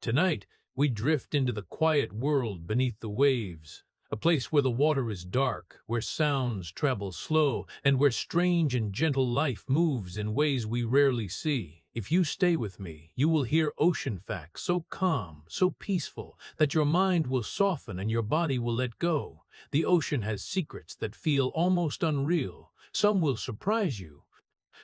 Tonight, we drift into the quiet world beneath the waves, a place where the water is dark, where sounds travel slow, and where strange and gentle life moves in ways we rarely see. If you stay with me, you will hear ocean facts so calm, so peaceful, that your mind will soften and your body will let go. The ocean has secrets that feel almost unreal. Some will surprise you,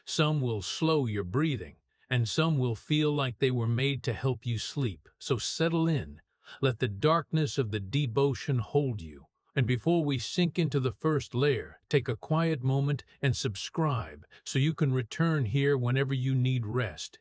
some will slow your breathing, and some will feel like they were made to help you sleep. So settle in. Let the darkness of the deep ocean hold you. And before we sink into the first layer, take a quiet moment and subscribe so you can return here whenever you need rest.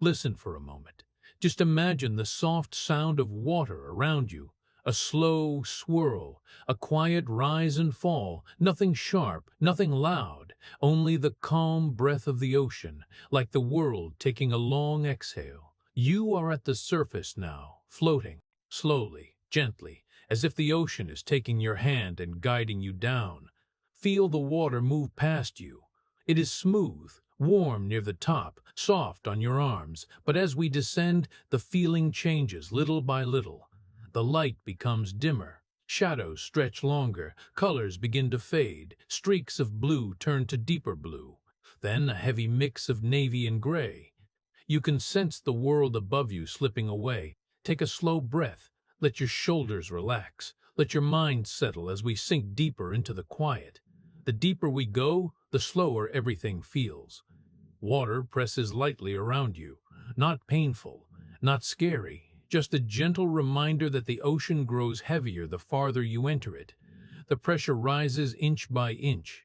Listen for a moment. Just imagine the soft sound of water around you. A slow swirl, a quiet rise and fall, nothing sharp, nothing loud, only the calm breath of the ocean, like the world taking a long exhale. You are at the surface now, floating, slowly, gently, as if the ocean is taking your hand and guiding you down. Feel the water move past you. It is smooth, warm near the top, soft on your arms, but as we descend, the feeling changes little by little. The light becomes dimmer, shadows stretch longer, colors begin to fade, streaks of blue turn to deeper blue, then a heavy mix of navy and gray. You can sense the world above you slipping away. Take a slow breath, let your shoulders relax, let your mind settle as we sink deeper into the quiet. The deeper we go, the slower everything feels. Water presses lightly around you, not painful, not scary, just a gentle reminder that the ocean grows heavier the farther you enter it. The pressure rises inch by inch,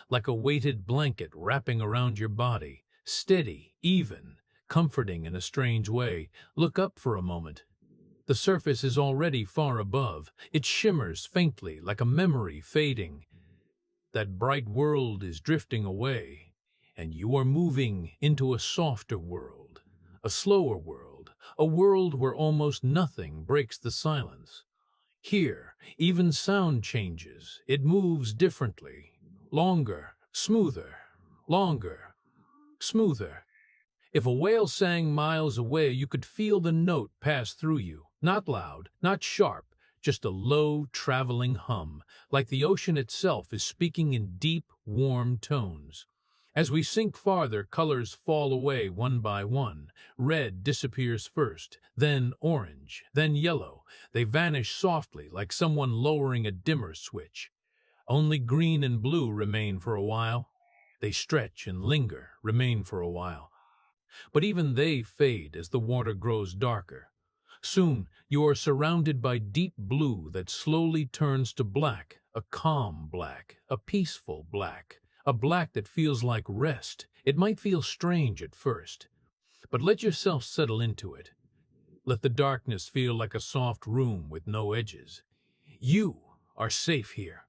like a weighted blanket wrapping around your body, steady, even, comforting in a strange way. Look up for a moment. The surface is already far above. It shimmers faintly, like a memory fading. That bright world is drifting away, and you are moving into a softer world, a slower world, a world where almost nothing breaks the silence. Here, even sound changes. It moves differently. Longer, smoother, longer, smoother. If a whale sang miles away, you could feel the note pass through you. Not loud, not sharp, just a low, traveling hum, like the ocean itself is speaking in deep, warm tones. As we sink farther, colors fall away one by one. Red disappears first, then orange, then yellow. They vanish softly, like someone lowering a dimmer switch. Only green and blue remain for a while. They stretch and linger, remain for a while. But even they fade as the water grows darker. Soon, you are surrounded by deep blue that slowly turns to black, a calm black, a peaceful black. A black that feels like rest. It might feel strange at first, but let yourself settle into it. Let the darkness feel like a soft room with no edges. You are safe here.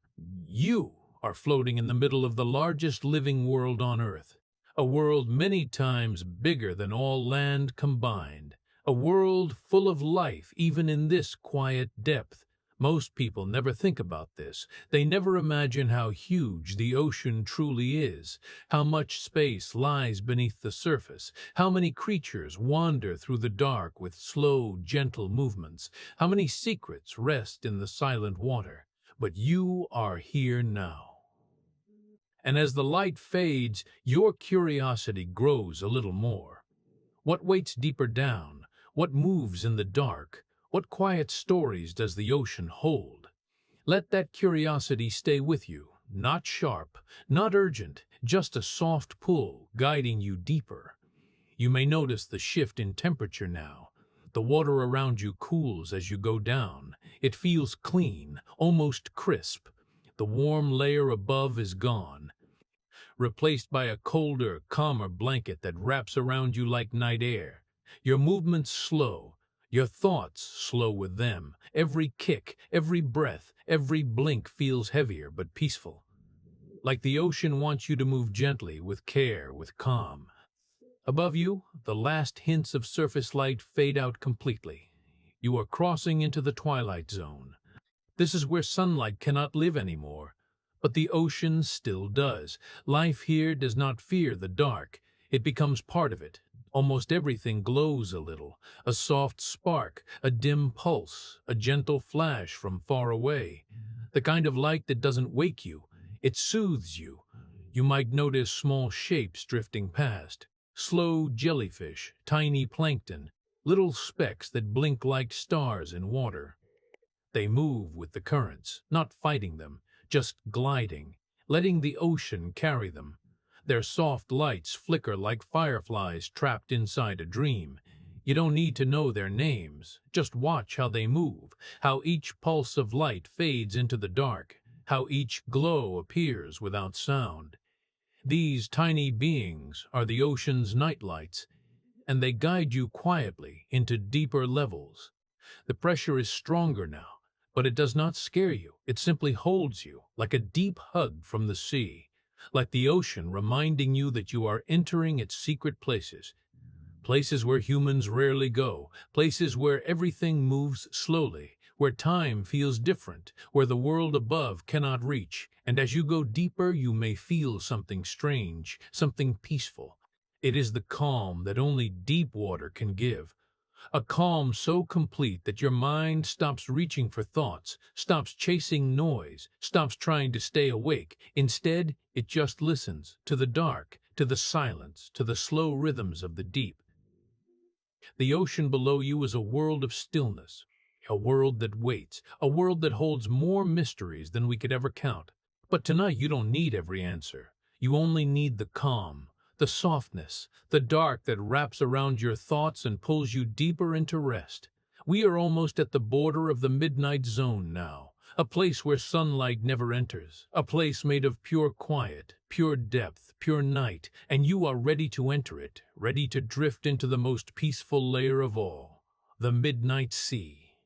You are floating in the middle of the largest living world on Earth. A world many times bigger than all land combined. A world full of life even in this quiet depth. Most people never think about this. They never imagine how huge the ocean truly is, how much space lies beneath the surface, how many creatures wander through the dark with slow, gentle movements, how many secrets rest in the silent water. But you are here now. And as the light fades, your curiosity grows a little more. What waits deeper down? What moves in the dark? What quiet stories does the ocean hold? Let that curiosity stay with you, not sharp, not urgent, just a soft pull guiding you deeper. You may notice the shift in temperature now. The water around you cools as you go down. It feels clean, almost crisp. The warm layer above is gone, replaced by a colder, calmer blanket that wraps around you like night air. Your movements slow. Your thoughts slow with them. Every kick, every breath, every blink feels heavier but peaceful. Like the ocean wants you to move gently, with care, with calm. Above you, the last hints of surface light fade out completely. You are crossing into the twilight zone. This is where sunlight cannot live anymore. But the ocean still does. Life here does not fear the dark. It becomes part of it, Almost everything glows a little, a soft spark, a dim pulse, a gentle flash from far away. The kind of light that doesn't wake you, it soothes you. You might notice small shapes drifting past, slow jellyfish, tiny plankton, little specks that blink like stars in water. They move with the currents, not fighting them, just gliding, letting the ocean carry them. Their soft lights flicker like fireflies trapped inside a dream. You don't need to know their names, just watch how they move, how each pulse of light fades into the dark, how each glow appears without sound. These tiny beings are the ocean's nightlights, and they guide you quietly into deeper levels. The pressure is stronger now, but it does not scare you. It simply holds you, like a deep hug from the sea, like the ocean reminding you that you are entering its secret places. Places where humans rarely go, places where everything moves slowly, where time feels different, where the world above cannot reach, and as you go deeper you may feel something strange, something peaceful. It is the calm that only deep water can give. A calm so complete that your mind stops reaching for thoughts, stops chasing noise, stops trying to stay awake. Instead, it just listens to the dark, to the silence, to the slow rhythms of the deep. The ocean below you is a world of stillness, a world that waits, a world that holds more mysteries than we could ever count. But tonight you don't need every answer. You only need the calm, the softness, the dark that wraps around your thoughts and pulls you deeper into rest. We are almost at the border of the midnight zone now, a place where sunlight never enters, a place made of pure quiet, pure depth, pure night, and you are ready to enter it, ready to drift into the most peaceful layer of all, the midnight sea,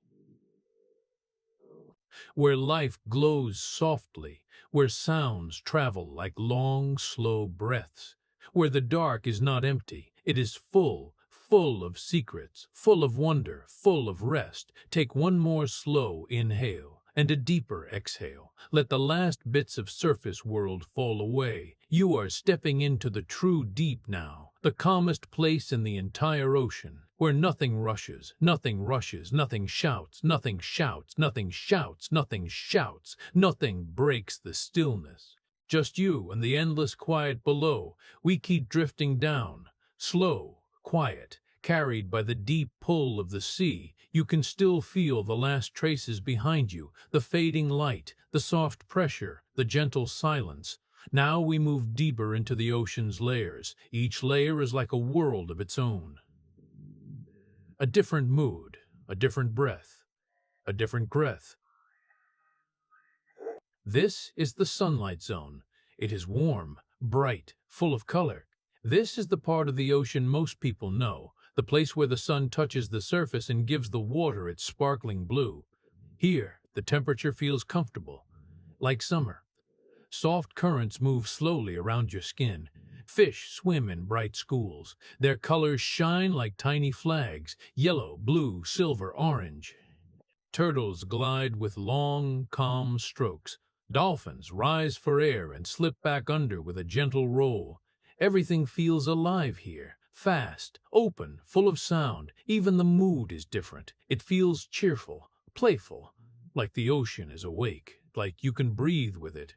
where life glows softly, where sounds travel like long, slow breaths, where the dark is not empty, it is full, full of secrets, full of wonder, full of rest. Take one more slow inhale and a deeper exhale. Let the last bits of surface world fall away. You are stepping into the true deep now, the calmest place in the entire ocean, where nothing rushes, nothing rushes, nothing shouts, nothing shouts, nothing shouts, nothing shouts, nothing breaks the stillness. Just you and the endless quiet below. We keep drifting down, slow, quiet, carried by the deep pull of the sea. You can still feel the last traces behind you, the fading light, the soft pressure, the gentle silence. Now we move deeper into the ocean's layers. Each layer is like a world of its own. A different mood, a different breath, a different breath. This is the sunlight zone. It is warm, bright, full of color. This is the part of the ocean most people know, the place where the sun touches the surface and gives the water its sparkling blue. Here, the temperature feels comfortable, like summer. Soft currents move slowly around your skin. Fish swim in bright schools. Their colors shine like tiny flags, yellow, blue, silver, orange. Turtles glide with long, calm strokes. Dolphins rise for air and slip back under with a gentle roll. Everything feels alive here, fast, open, full of sound. Even the mood is different. It feels cheerful, playful, like the ocean is awake, like you can breathe with it.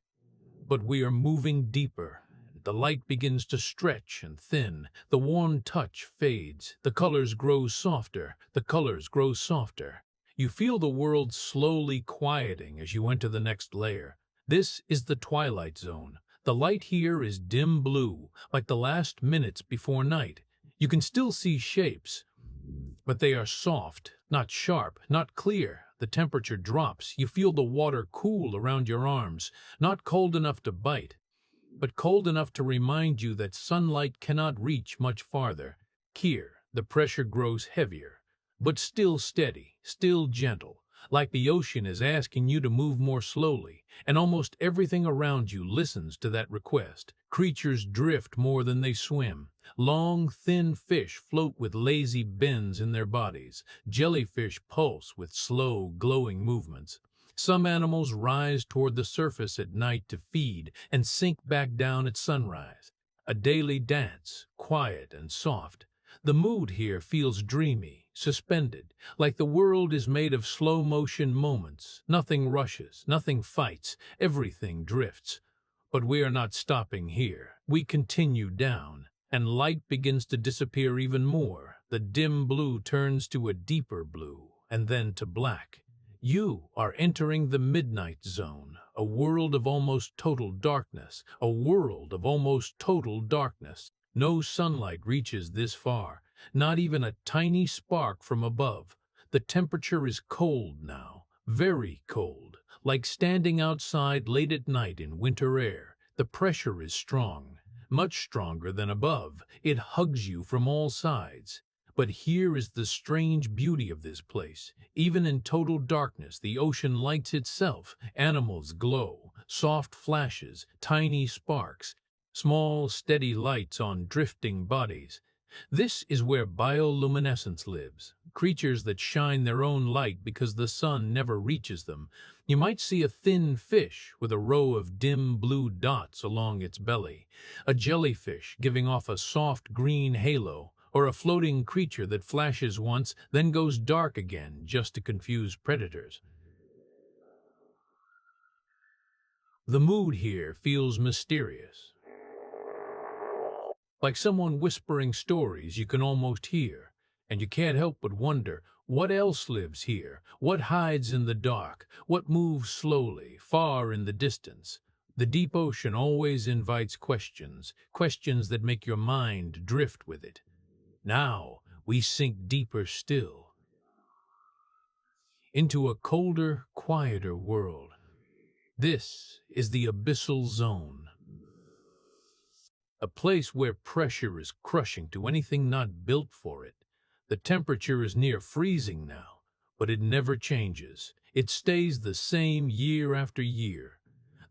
But we are moving deeper. The light begins to stretch and thin. The warm touch fades. The colors grow softer. The colors grow softer. You feel the world slowly quieting as you enter the next layer. This is the twilight zone. The light here is dim blue, like the last minutes before night. You can still see shapes, but they are soft, not sharp, not clear. The temperature drops. You feel the water cool around your arms, not cold enough to bite, but cold enough to remind you that sunlight cannot reach much farther. Here, the pressure grows heavier, but still steady, still gentle, like the ocean is asking you to move more slowly, and almost everything around you listens to that request. Creatures drift more than they swim. Long, thin fish float with lazy bends in their bodies. Jellyfish pulse with slow, glowing movements. Some animals rise toward the surface at night to feed and sink back down at sunrise. A daily dance, quiet and soft. The mood here feels dreamy, suspended, like the world is made of slow-motion moments. Nothing rushes, nothing fights, everything drifts. But we are not stopping here. We continue down, and light begins to disappear even more. The dim blue turns to a deeper blue, and then to black. You are entering the midnight zone, a world of almost total darkness, a world of almost total darkness. No sunlight reaches this far, not even a tiny spark from above. The temperature is cold now, very cold, like standing outside late at night in winter air. The pressure is strong, much stronger than above. It hugs you from all sides. But here is the strange beauty of this place. Even in total darkness, the ocean lights itself. Animals glow, soft flashes, tiny sparks, small, steady lights on drifting bodies. This is where bioluminescence lives, creatures that shine their own light because the sun never reaches them. You might see a thin fish with a row of dim blue dots along its belly, a jellyfish giving off a soft green halo, or a floating creature that flashes once, then goes dark again just to confuse predators. The mood here feels mysterious, like someone whispering stories you can almost hear, and you can't help but wonder, what else lives here? What hides in the dark? What moves slowly, far in the distance? The deep ocean always invites questions, questions that make your mind drift with it. Now we sink deeper still, into a colder, quieter world. This is the abyssal zone, a place where pressure is crushing to anything not built for it. The temperature is near freezing now, but it never changes. It stays the same year after year.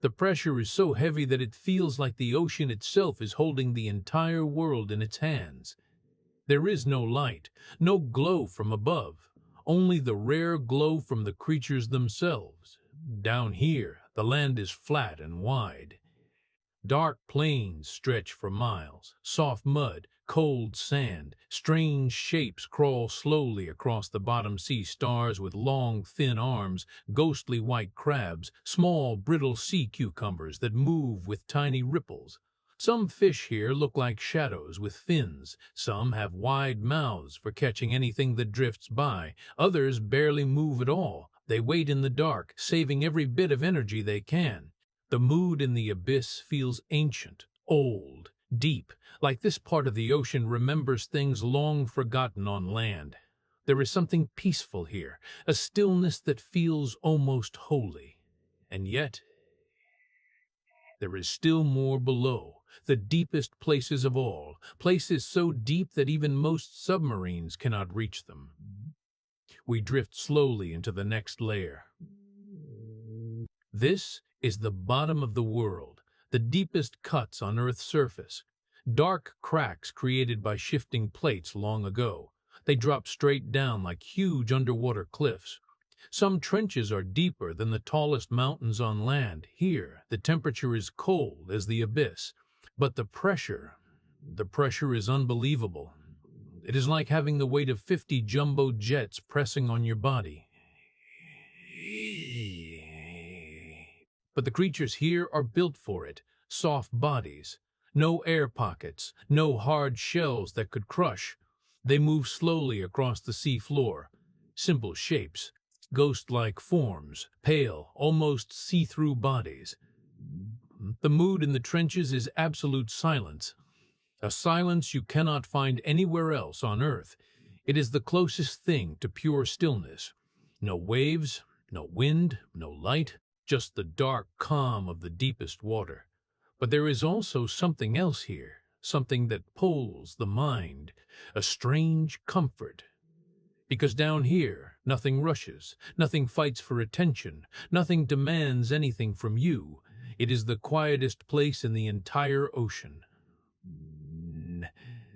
The pressure is so heavy that it feels like the ocean itself is holding the entire world in its hands. There is no light, no glow from above, only the rare glow from the creatures themselves. Down here, the land is flat and wide. Dark plains stretch for miles, soft mud, cold sand, strange shapes crawl slowly across the bottom. Sea stars with long, thin arms, ghostly white crabs, small, brittle sea cucumbers that move with tiny ripples. Some fish here look like shadows with fins. Some have wide mouths for catching anything that drifts by. Others barely move at all. They wait in the dark, saving every bit of energy they can. The mood in the abyss feels ancient, old, deep, like this part of the ocean remembers things long forgotten on land. There is something peaceful here, a stillness that feels almost holy. And yet, there is still more below, the deepest places of all, places so deep that even most submarines cannot reach them. We drift slowly into the next layer. This is the bottom of the world, the deepest cuts on Earth's surface. Dark cracks created by shifting plates long ago. They drop straight down like huge underwater cliffs. Some trenches are deeper than the tallest mountains on land. Here, the temperature is cold as the abyss, but the pressure is unbelievable. It is like having the weight of 50 jumbo jets pressing on your body. But the creatures here are built for it, soft bodies, no air pockets, no hard shells that could crush. They move slowly across the sea floor, simple shapes, ghost-like forms, pale, almost see-through bodies. The mood in the trenches is absolute silence, a silence you cannot find anywhere else on Earth. It is the closest thing to pure stillness. No waves, no wind, no light, just the dark calm of the deepest water. But there is also something else here, something that pulls the mind, a strange comfort. Because down here, nothing rushes, nothing fights for attention, nothing demands anything from you. It is the quietest place in the entire ocean.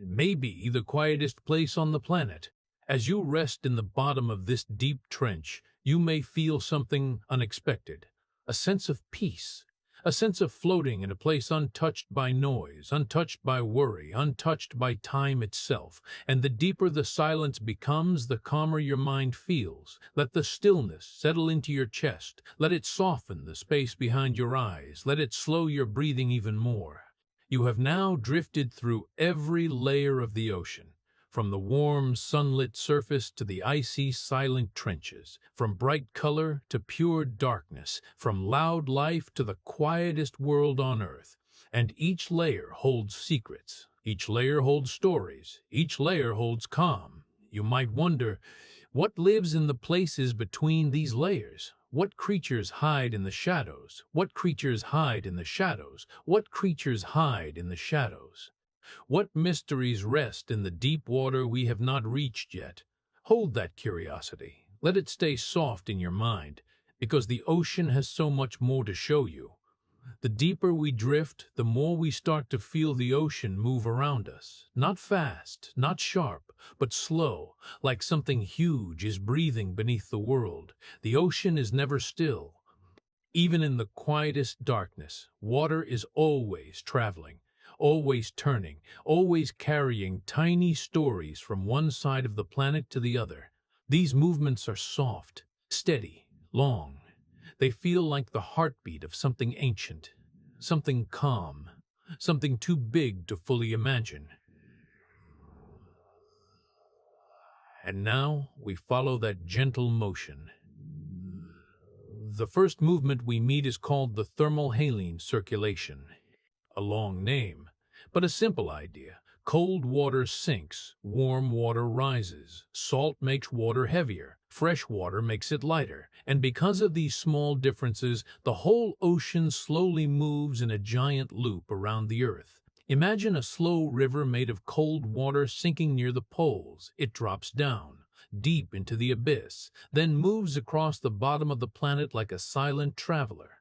Maybe the quietest place on the planet. As you rest in the bottom of this deep trench, you may feel something unexpected, a sense of peace, a sense of floating in a place untouched by noise, untouched by worry, untouched by time itself. And the deeper the silence becomes, the calmer your mind feels. Let the stillness settle into your chest. Let it soften the space behind your eyes. Let it slow your breathing even more. You have now drifted through every layer of the ocean, from the warm, sunlit surface to the icy, silent trenches, from bright color to pure darkness, from loud life to the quietest world on earth. And each layer holds secrets, each layer holds stories, each layer holds calm. You might wonder, what lives in the places between these layers? What creatures hide in the shadows? What creatures hide in the shadows? What creatures hide in the shadows? What mysteries rest in the deep water we have not reached yet? Hold that curiosity. Let it stay soft in your mind, because the ocean has so much more to show you. The deeper we drift, the more we start to feel the ocean move around us. Not fast, not sharp, but slow, like something huge is breathing beneath the world. The ocean is never still. Even in the quietest darkness, water is always traveling, always turning, always carrying tiny stories from one side of the planet to the other. These movements are soft, steady, long. They feel like the heartbeat of something ancient, something calm, something too big to fully imagine. And now we follow that gentle motion. The first movement we meet is called the thermohaline circulation. A long name, but a simple idea. Cold water sinks, warm water rises. Salt makes water heavier, fresh water makes it lighter. And because of these small differences, the whole ocean slowly moves in a giant loop around the Earth. Imagine a slow river made of cold water sinking near the poles. It drops down, deep into the abyss, then moves across the bottom of the planet like a silent traveler.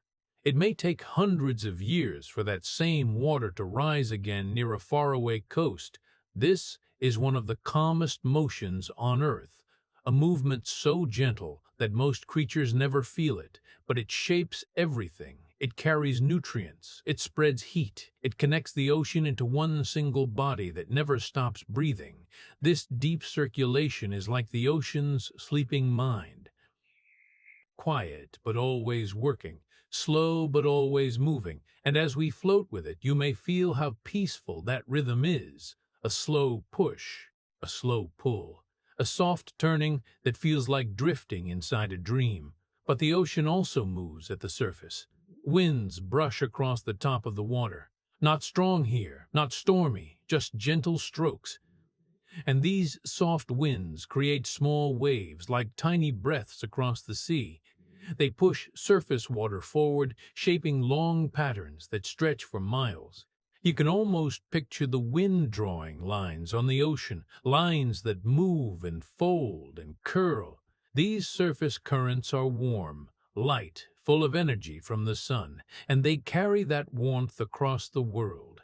It may take hundreds of years for that same water to rise again near a faraway coast. This is one of the calmest motions on Earth, a movement so gentle that most creatures never feel it, but it shapes everything. It carries nutrients, it spreads heat, it connects the ocean into one single body that never stops breathing. This deep circulation is like the ocean's sleeping mind. Quiet, but always working, slow, but always moving, and as we float with it, you may feel how peaceful that rhythm is. A slow push, a slow pull, a soft turning that feels like drifting inside a dream. But the ocean also moves at the surface. Winds brush across the top of the water. Not strong here, not stormy, just gentle strokes. And these soft winds create small waves like tiny breaths across the sea. They push surface water forward, shaping long patterns that stretch for miles. You can almost picture the wind drawing lines on the ocean, lines that move and fold and curl. These surface currents are warm, light, full of energy from the sun, and they carry that warmth across the world.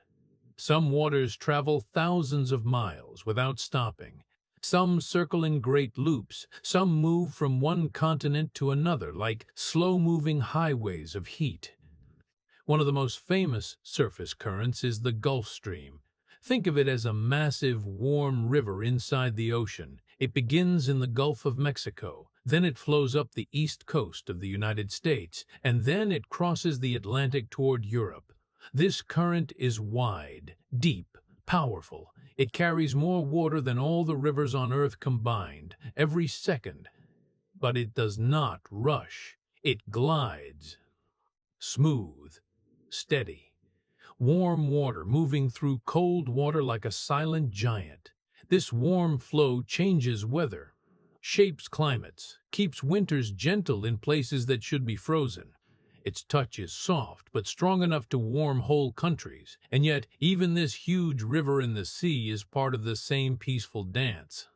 Some waters travel thousands of miles without stopping. Some circle in great loops, some move from one continent to another like slow-moving highways of heat. One of the most famous surface currents is the Gulf Stream. Think of it as a massive, warm river inside the ocean. It begins in the Gulf of Mexico, then it flows up the east coast of the United States, and then it crosses the Atlantic toward Europe. This current is wide, deep, powerful. It carries more water than all the rivers on Earth combined, every second. But it does not rush. It glides. Smooth, steady. Warm water moving through cold water like a silent giant. This warm flow changes weather, shapes climates, keeps winters gentle in places that should be frozen. Its touch is soft, but strong enough to warm whole countries. And yet, even this huge river in the sea is part of the same peaceful dance.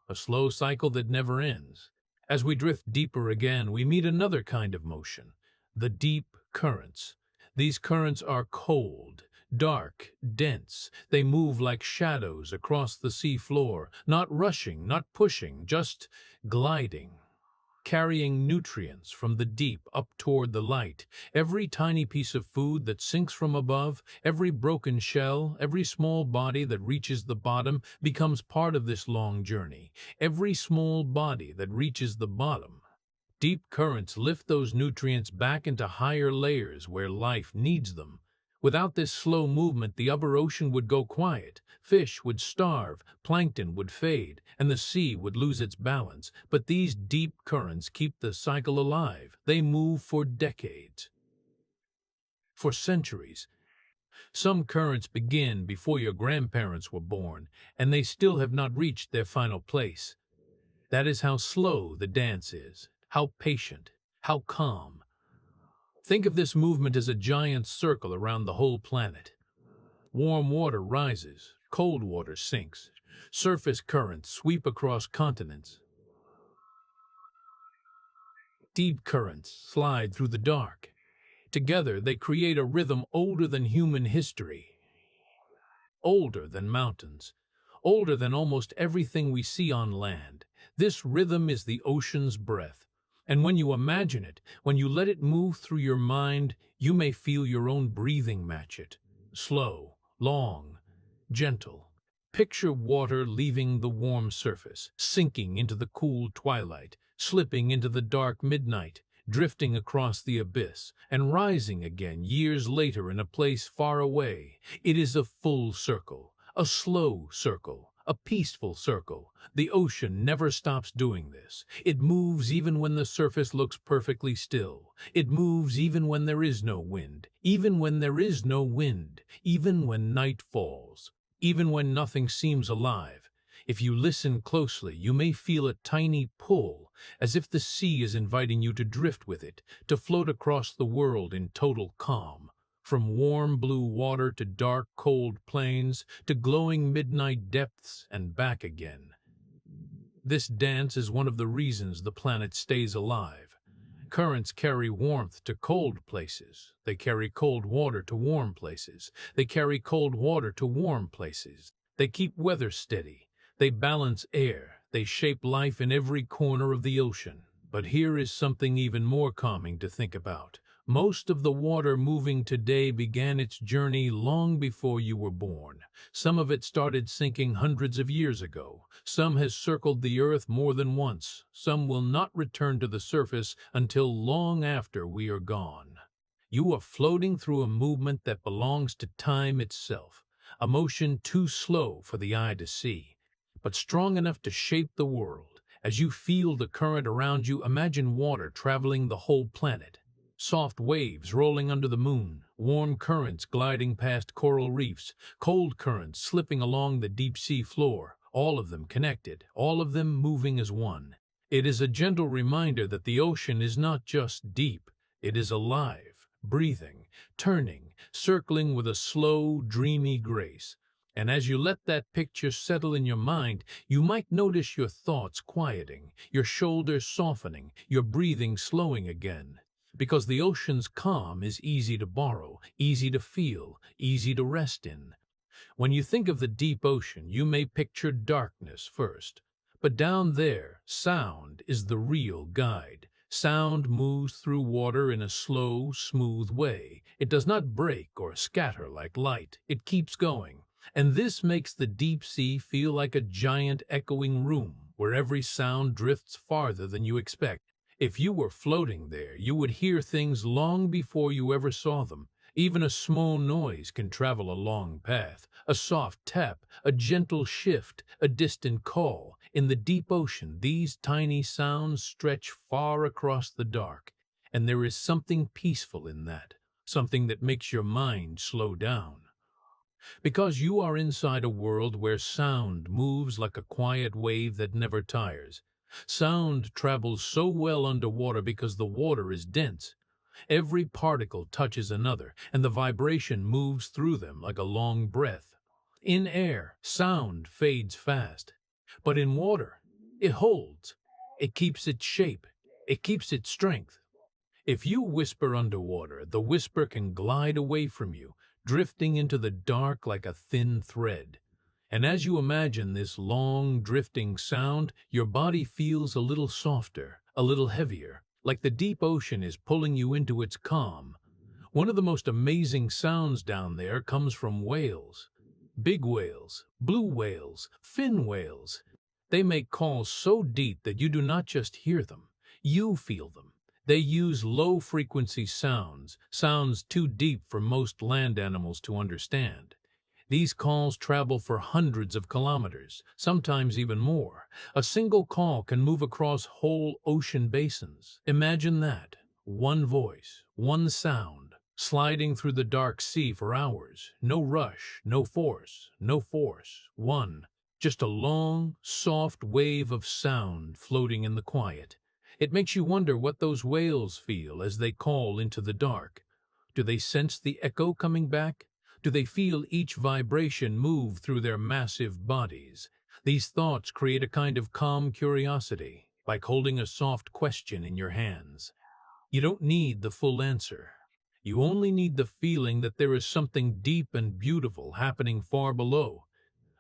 A slow cycle that never ends. As we drift deeper again, we meet another kind of motion, the deep currents. These currents are cold, dark, dense. They move like shadows across the sea floor, not rushing, not pushing, just gliding. carrying nutrients from the deep up toward the light. Every tiny piece of food that sinks from above, every broken shell, every small body that reaches the bottom becomes part of this long journey. Every small body that reaches the bottom. Deep currents lift those nutrients back into higher layers where life needs them. Without this slow movement, the upper ocean would go quiet, fish would starve, plankton would fade, and the sea would lose its balance. But these deep currents keep the cycle alive. They move for decades, for centuries. Some currents begin before your grandparents were born, and they still have not reached their final place. That is how slow the dance is, how patient, how calm. Think of this movement as a giant circle around the whole planet. Warm water rises, cold water sinks. Surface currents sweep across continents. Deep currents slide through the dark. Together, they create a rhythm older than human history, older than mountains, older than almost everything we see on land. This rhythm is the ocean's breath. And when you imagine it, when you let it move through your mind, you may feel your own breathing match it. Slow, long, gentle. Picture water leaving the warm surface, sinking into the cool twilight, slipping into the dark midnight, drifting across the abyss, and rising again years later in a place far away. It is a full circle, a slow circle, a peaceful circle. The ocean never stops doing this. It moves even when the surface looks perfectly still. It moves even when there is no wind, even when there is no wind, even when night falls, even when nothing seems alive. If you listen closely, you may feel a tiny pull, as if the sea is inviting you to drift with it, to float across the world in total calm. From warm blue water to dark, cold plains, to glowing midnight depths and back again. This dance is one of the reasons the planet stays alive. Currents carry warmth to cold places. They carry cold water to warm places. They carry cold water to warm places. They keep weather steady. They balance air. They shape life in every corner of the ocean. But here is something even more calming to think about. Most of the water moving today began its journey long before you were born. Some of it started sinking hundreds of years ago. Some has circled the earth more than once. Some will not return to the surface until long after we are gone. You are floating through a movement that belongs to time itself, a motion too slow for the eye to see, but strong enough to shape the world. As you feel the current around you, imagine water traveling the whole planet. Soft waves rolling under the moon, warm currents gliding past coral reefs, cold currents slipping along the deep sea floor, all of them connected, all of them moving as one. It is a gentle reminder that the ocean is not just deep, it is alive, breathing, turning, circling with a slow, dreamy grace. And as you let that picture settle in your mind, you might notice your thoughts quieting, your shoulders softening, your breathing slowing again. Because the ocean's calm is easy to borrow, easy to feel, easy to rest in. When you think of the deep ocean, you may picture darkness first. But down there, sound is the real guide. Sound moves through water in a slow, smooth way. It does not break or scatter like light. It keeps going. And this makes the deep sea feel like a giant echoing room where every sound drifts farther than you expect. If you were floating there, you would hear things long before you ever saw them. Even a small noise can travel a long path. A soft tap, a gentle shift, a distant call. In the deep ocean, these tiny sounds stretch far across the dark. And there is something peaceful in that, something that makes your mind slow down. Because you are inside a world where sound moves like a quiet wave that never tires. Sound travels so well underwater because the water is dense. Every particle touches another, and the vibration moves through them like a long breath. In air, sound fades fast. But in water, it holds. It keeps its shape. It keeps its strength. If you whisper underwater, the whisper can glide away from you, drifting into the dark like a thin thread. And as you imagine this long, drifting sound, your body feels a little softer, a little heavier, like the deep ocean is pulling you into its calm. One of the most amazing sounds down there comes from whales. Big whales, blue whales, fin whales. They make calls so deep that you do not just hear them, you feel them. They use low-frequency sounds, sounds too deep for most land animals to understand. These calls travel for hundreds of kilometers, sometimes even more. A single call can move across whole ocean basins. Imagine that. One voice, one sound, sliding through the dark sea for hours. No rush, no force, no force. One. Just a long, soft wave of sound floating in the quiet. It makes you wonder what those whales feel as they call into the dark. Do they sense the echo coming back? Do they feel each vibration move through their massive bodies? These thoughts create a kind of calm curiosity, like holding a soft question in your hands. You don't need the full answer. You only need the feeling that there is something deep and beautiful happening far below.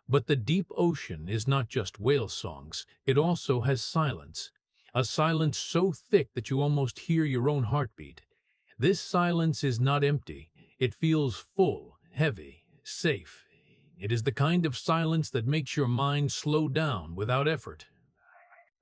But the deep ocean is not just whale songs, it also has silence. A silence so thick that you almost hear your own heartbeat. This silence is not empty, it feels full, heavy, safe. It is the kind of silence that makes your mind slow down without effort.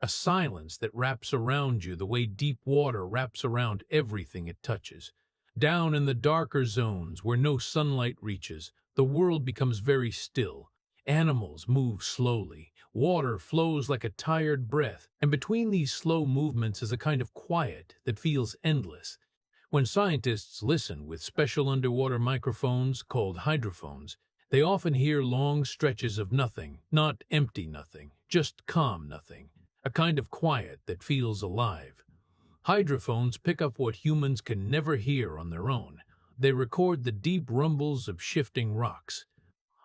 A silence that wraps around you the way deep water wraps around everything it touches. Down in the darker zones where no sunlight reaches, the world becomes very still. Animals move slowly. Water flows like a tired breath, and between these slow movements is a kind of quiet that feels endless. When scientists listen with special underwater microphones called hydrophones, they often hear long stretches of nothing, not empty nothing, just calm nothing, a kind of quiet that feels alive. Hydrophones pick up what humans can never hear on their own. They record the deep rumbles of shifting rocks,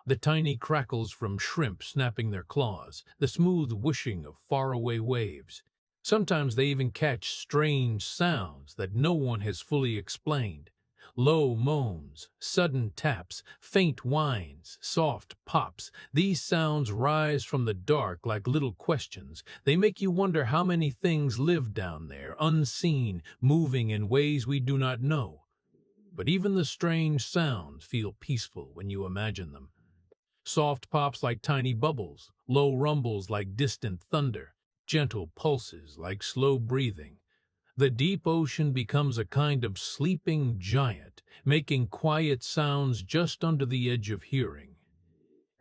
the tiny crackles from shrimp snapping their claws, the smooth whooshing of faraway waves. Sometimes they even catch strange sounds that no one has fully explained. Low moans, sudden taps, faint whines, soft pops. These sounds rise from the dark like little questions. They make you wonder how many things live down there, unseen, moving in ways we do not know. But even the strange sounds feel peaceful when you imagine them. Soft pops like tiny bubbles, low rumbles like distant thunder, gentle pulses like slow breathing. The deep ocean becomes a kind of sleeping giant, making quiet sounds just under the edge of hearing.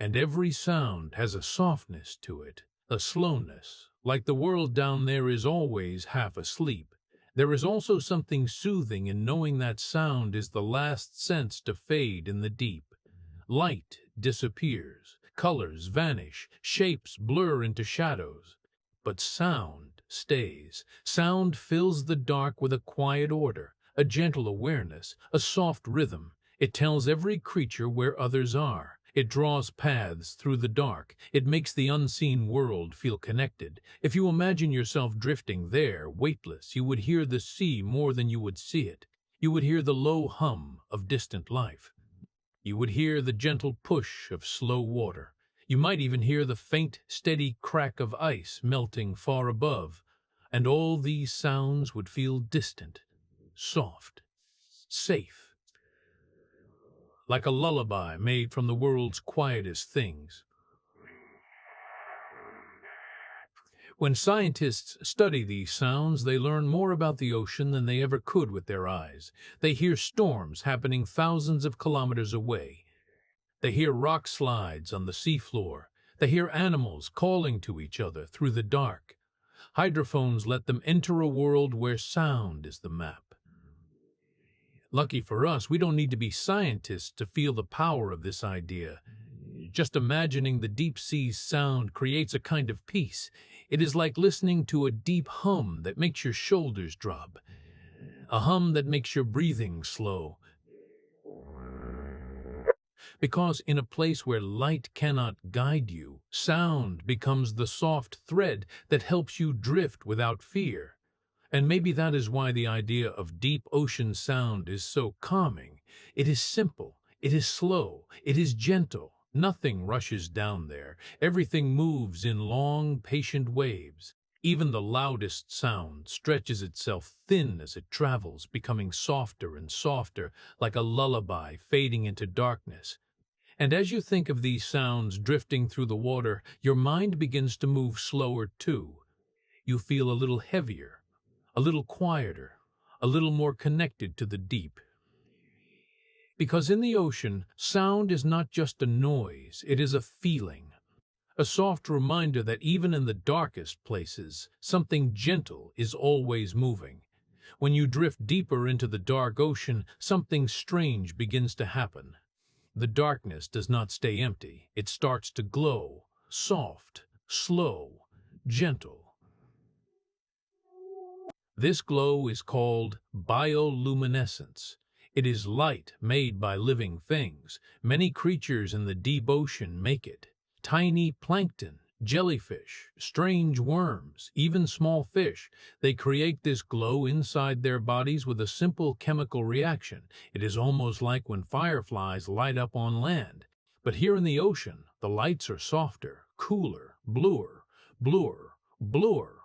And every sound has a softness to it, a slowness, like the world down there is always half asleep. There is also something soothing in knowing that sound is the last sense to fade in the deep. Light disappears, colors vanish, shapes blur into shadows. But sound stays. Sound fills the dark with a quiet order, a gentle awareness, a soft rhythm. It tells every creature where others are. It draws paths through the dark. It makes the unseen world feel connected. If you imagine yourself drifting there, weightless, you would hear the sea more than you would see it. You would hear the low hum of distant life. You would hear the gentle push of slow water. You might even hear the faint, steady crack of ice melting far above, and all these sounds would feel distant, soft, safe, like a lullaby made from the world's quietest things. When scientists study these sounds, they learn more about the ocean than they ever could with their eyes. They hear storms happening thousands of kilometers away. They hear rock slides on the seafloor. They hear animals calling to each other through the dark. Hydrophones let them enter a world where sound is the map. Lucky for us, we don't need to be scientists to feel the power of this idea. Just imagining the deep sea's sound creates a kind of peace. It is like listening to a deep hum that makes your shoulders drop, a hum that makes your breathing slow. Because in a place where light cannot guide you, sound becomes the soft thread that helps you drift without fear. And maybe that is why the idea of deep ocean sound is so calming. It is simple, it is slow, it is gentle. Nothing rushes down there. Everything moves in long, patient waves. Even the loudest sound stretches itself thin as it travels, becoming softer and softer, like a lullaby fading into darkness. And as you think of these sounds drifting through the water, your mind begins to move slower too. You feel a little heavier, a little quieter, a little more connected to the deep. Because in the ocean, sound is not just a noise, it is a feeling, a soft reminder that even in the darkest places, something gentle is always moving. When you drift deeper into the dark ocean, something strange begins to happen. The darkness does not stay empty, it starts to glow, soft, slow, gentle. This glow is called bioluminescence. It is light made by living things. Many creatures in the deep ocean make it. Tiny plankton, jellyfish, strange worms, even small fish. They create this glow inside their bodies with a simple chemical reaction. It is almost like when fireflies light up on land. But here in the ocean, the lights are softer, cooler, bluer, bluer,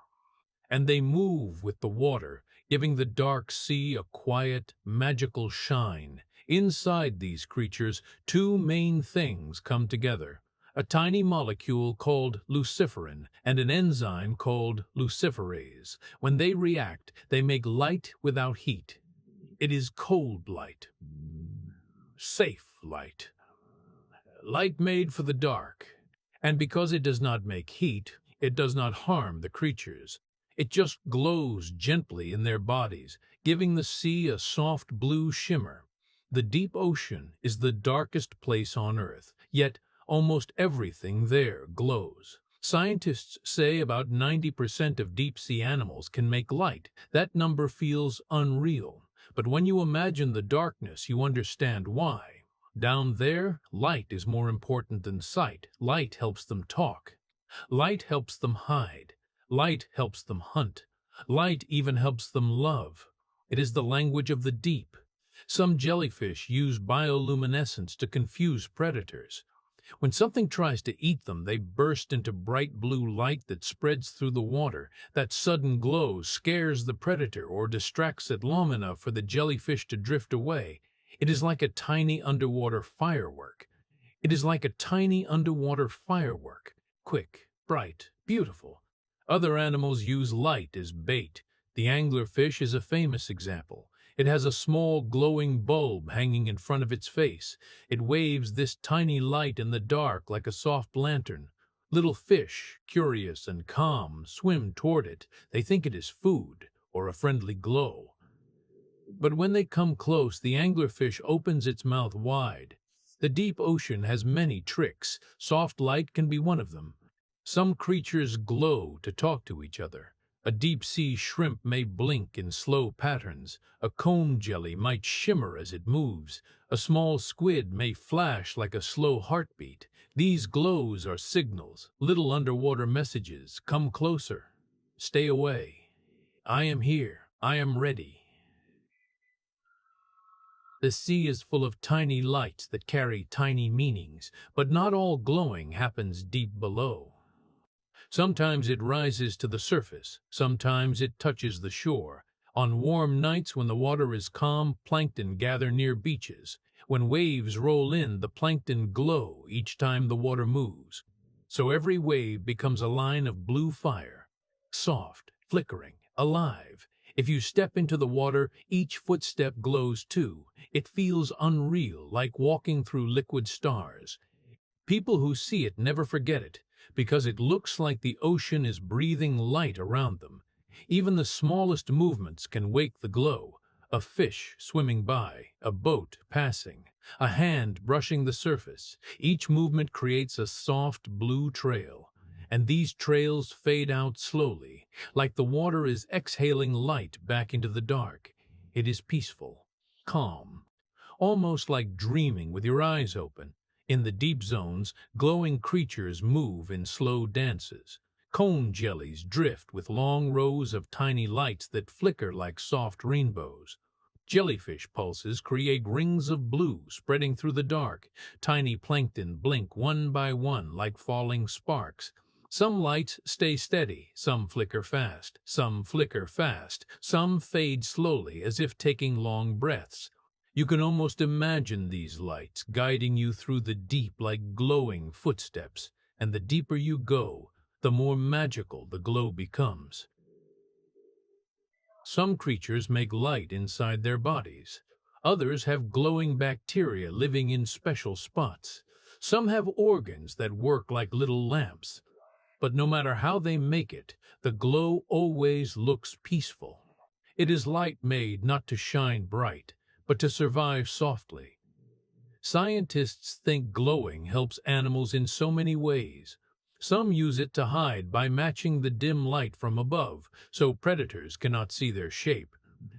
and they move with the water, giving the dark sea a quiet, magical shine. Inside these creatures, two main things come together: a tiny molecule called luciferin and an enzyme called luciferase. When they react, they make light without heat. It is cold light, safe light, light made for the dark. And because it does not make heat, it does not harm the creatures. It just glows gently in their bodies, giving the sea a soft blue shimmer. The deep ocean is the darkest place on Earth, yet almost everything there glows. Scientists say about 90% of deep-sea animals can make light. That number feels unreal. But when you imagine the darkness, you understand why. Down there, light is more important than sight. Light helps them talk. Light helps them hide. Light helps them hunt. Light even helps them love. It is the language of the deep. Some jellyfish use bioluminescence to confuse predators. When something tries to eat them, they burst into bright blue light that spreads through the water. That sudden glow scares the predator or distracts it long enough for the jellyfish to drift away. It is like a tiny underwater firework. It is like a tiny underwater firework. Quick, bright, beautiful. Other animals use light as bait. The anglerfish is a famous example. It has a small glowing bulb hanging in front of its face. It waves this tiny light in the dark like a soft lantern. Little fish, curious and calm, swim toward it. They think it is food or a friendly glow. But when they come close, the anglerfish opens its mouth wide. The deep ocean has many tricks. Soft light can be one of them. Some creatures glow to talk to each other. A deep-sea shrimp may blink in slow patterns. A cone jelly might shimmer as it moves. A small squid may flash like a slow heartbeat. These glows are signals, little underwater messages. Come closer. Stay away. I am here. I am ready. The sea is full of tiny lights that carry tiny meanings, but not all glowing happens deep below. Sometimes it rises to the surface, sometimes it touches the shore. On warm nights when the water is calm, plankton gather near beaches. When waves roll in, the plankton glow each time the water moves. So every wave becomes a line of blue fire, soft, flickering, alive. If you step into the water, each footstep glows too. It feels unreal, like walking through liquid stars. People who see it never forget it, because it looks like the ocean is breathing light around them. Even the smallest movements can wake the glow. A fish swimming by, a boat passing, a hand brushing the surface. Each movement creates a soft blue trail, and these trails fade out slowly, like the water is exhaling light back into the dark. It is peaceful, calm, almost like dreaming with your eyes open. In the deep zones, glowing creatures move in slow dances. Cone jellies drift with long rows of tiny lights that flicker like soft rainbows. Jellyfish pulses create rings of blue spreading through the dark. Tiny plankton blink one by one like falling sparks. Some lights stay steady, some flicker fast, some fade slowly as if taking long breaths. You can almost imagine these lights guiding you through the deep like glowing footsteps, and the deeper you go, the more magical the glow becomes. Some creatures make light inside their bodies. Others have glowing bacteria living in special spots. Some have organs that work like little lamps. But no matter how they make it, the glow always looks peaceful. It is light made not to shine bright, but to survive softly. Scientists think glowing helps animals in so many ways. Some use it to hide by matching the dim light from above, so predators cannot see their shape.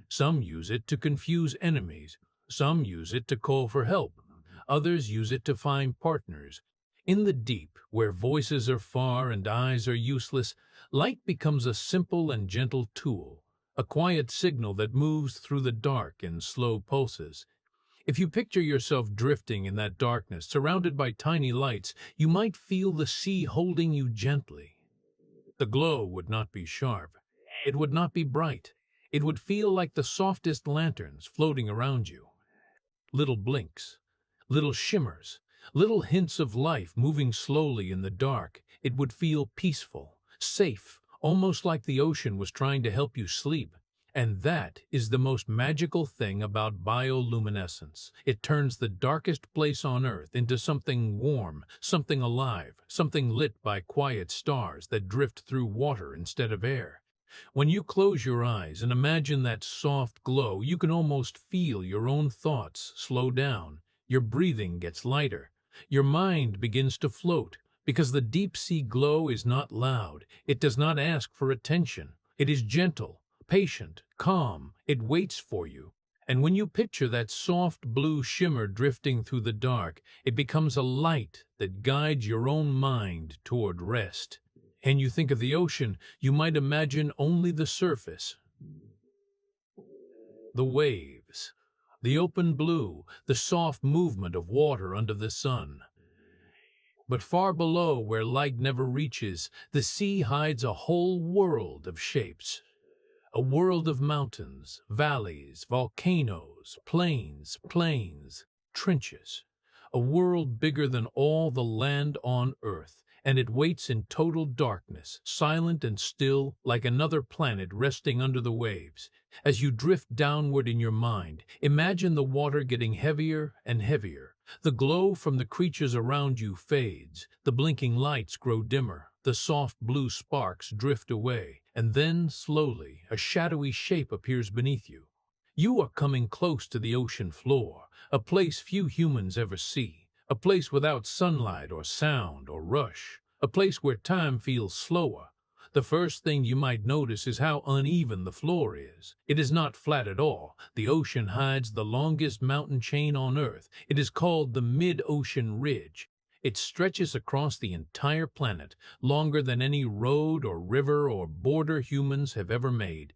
Some use it to confuse enemies. Some use it to call for help. Others use it to find partners. In the deep, where voices are far and eyes are useless, light becomes a simple and gentle tool, a quiet signal that moves through the dark in slow pulses. If you picture yourself drifting in that darkness, surrounded by tiny lights, you might feel the sea holding you gently. The glow would not be sharp. It would not be bright. It would feel like the softest lanterns floating around you. Little blinks, little shimmers, little hints of life moving slowly in the dark. It would feel peaceful, safe, almost like the ocean was trying to help you sleep. And that is the most magical thing about bioluminescence. It turns the darkest place on Earth into something warm, something alive, something lit by quiet stars that drift through water instead of air. When you close your eyes and imagine that soft glow, you can almost feel your own thoughts slow down. Your breathing gets lighter. Your mind begins to float, because the deep-sea glow is not loud. It does not ask for attention. It is gentle, patient, calm. It waits for you. And when you picture that soft blue shimmer drifting through the dark, it becomes a light that guides your own mind toward rest. And you think of the ocean, you might imagine only the surface. The waves, the open blue, the soft movement of water under the sun. But far below, where light never reaches, the sea hides a whole world of shapes. A world of mountains, valleys, volcanoes, plains, trenches. A world bigger than all the land on Earth, and it waits in total darkness, silent and still, like another planet resting under the waves. As you drift downward in your mind, imagine the water getting heavier and heavier. The glow from the creatures around you fades, the blinking lights grow dimmer, the soft blue sparks drift away, and then, slowly, a shadowy shape appears beneath you. You are coming close to the ocean floor, a place few humans ever see, a place without sunlight or sound or rush, a place where time feels slower. The first thing you might notice is how uneven the floor is. It is not flat at all. The ocean hides the longest mountain chain on Earth. It is called the mid-ocean ridge. It stretches across the entire planet, longer than any road or river or border humans have ever made.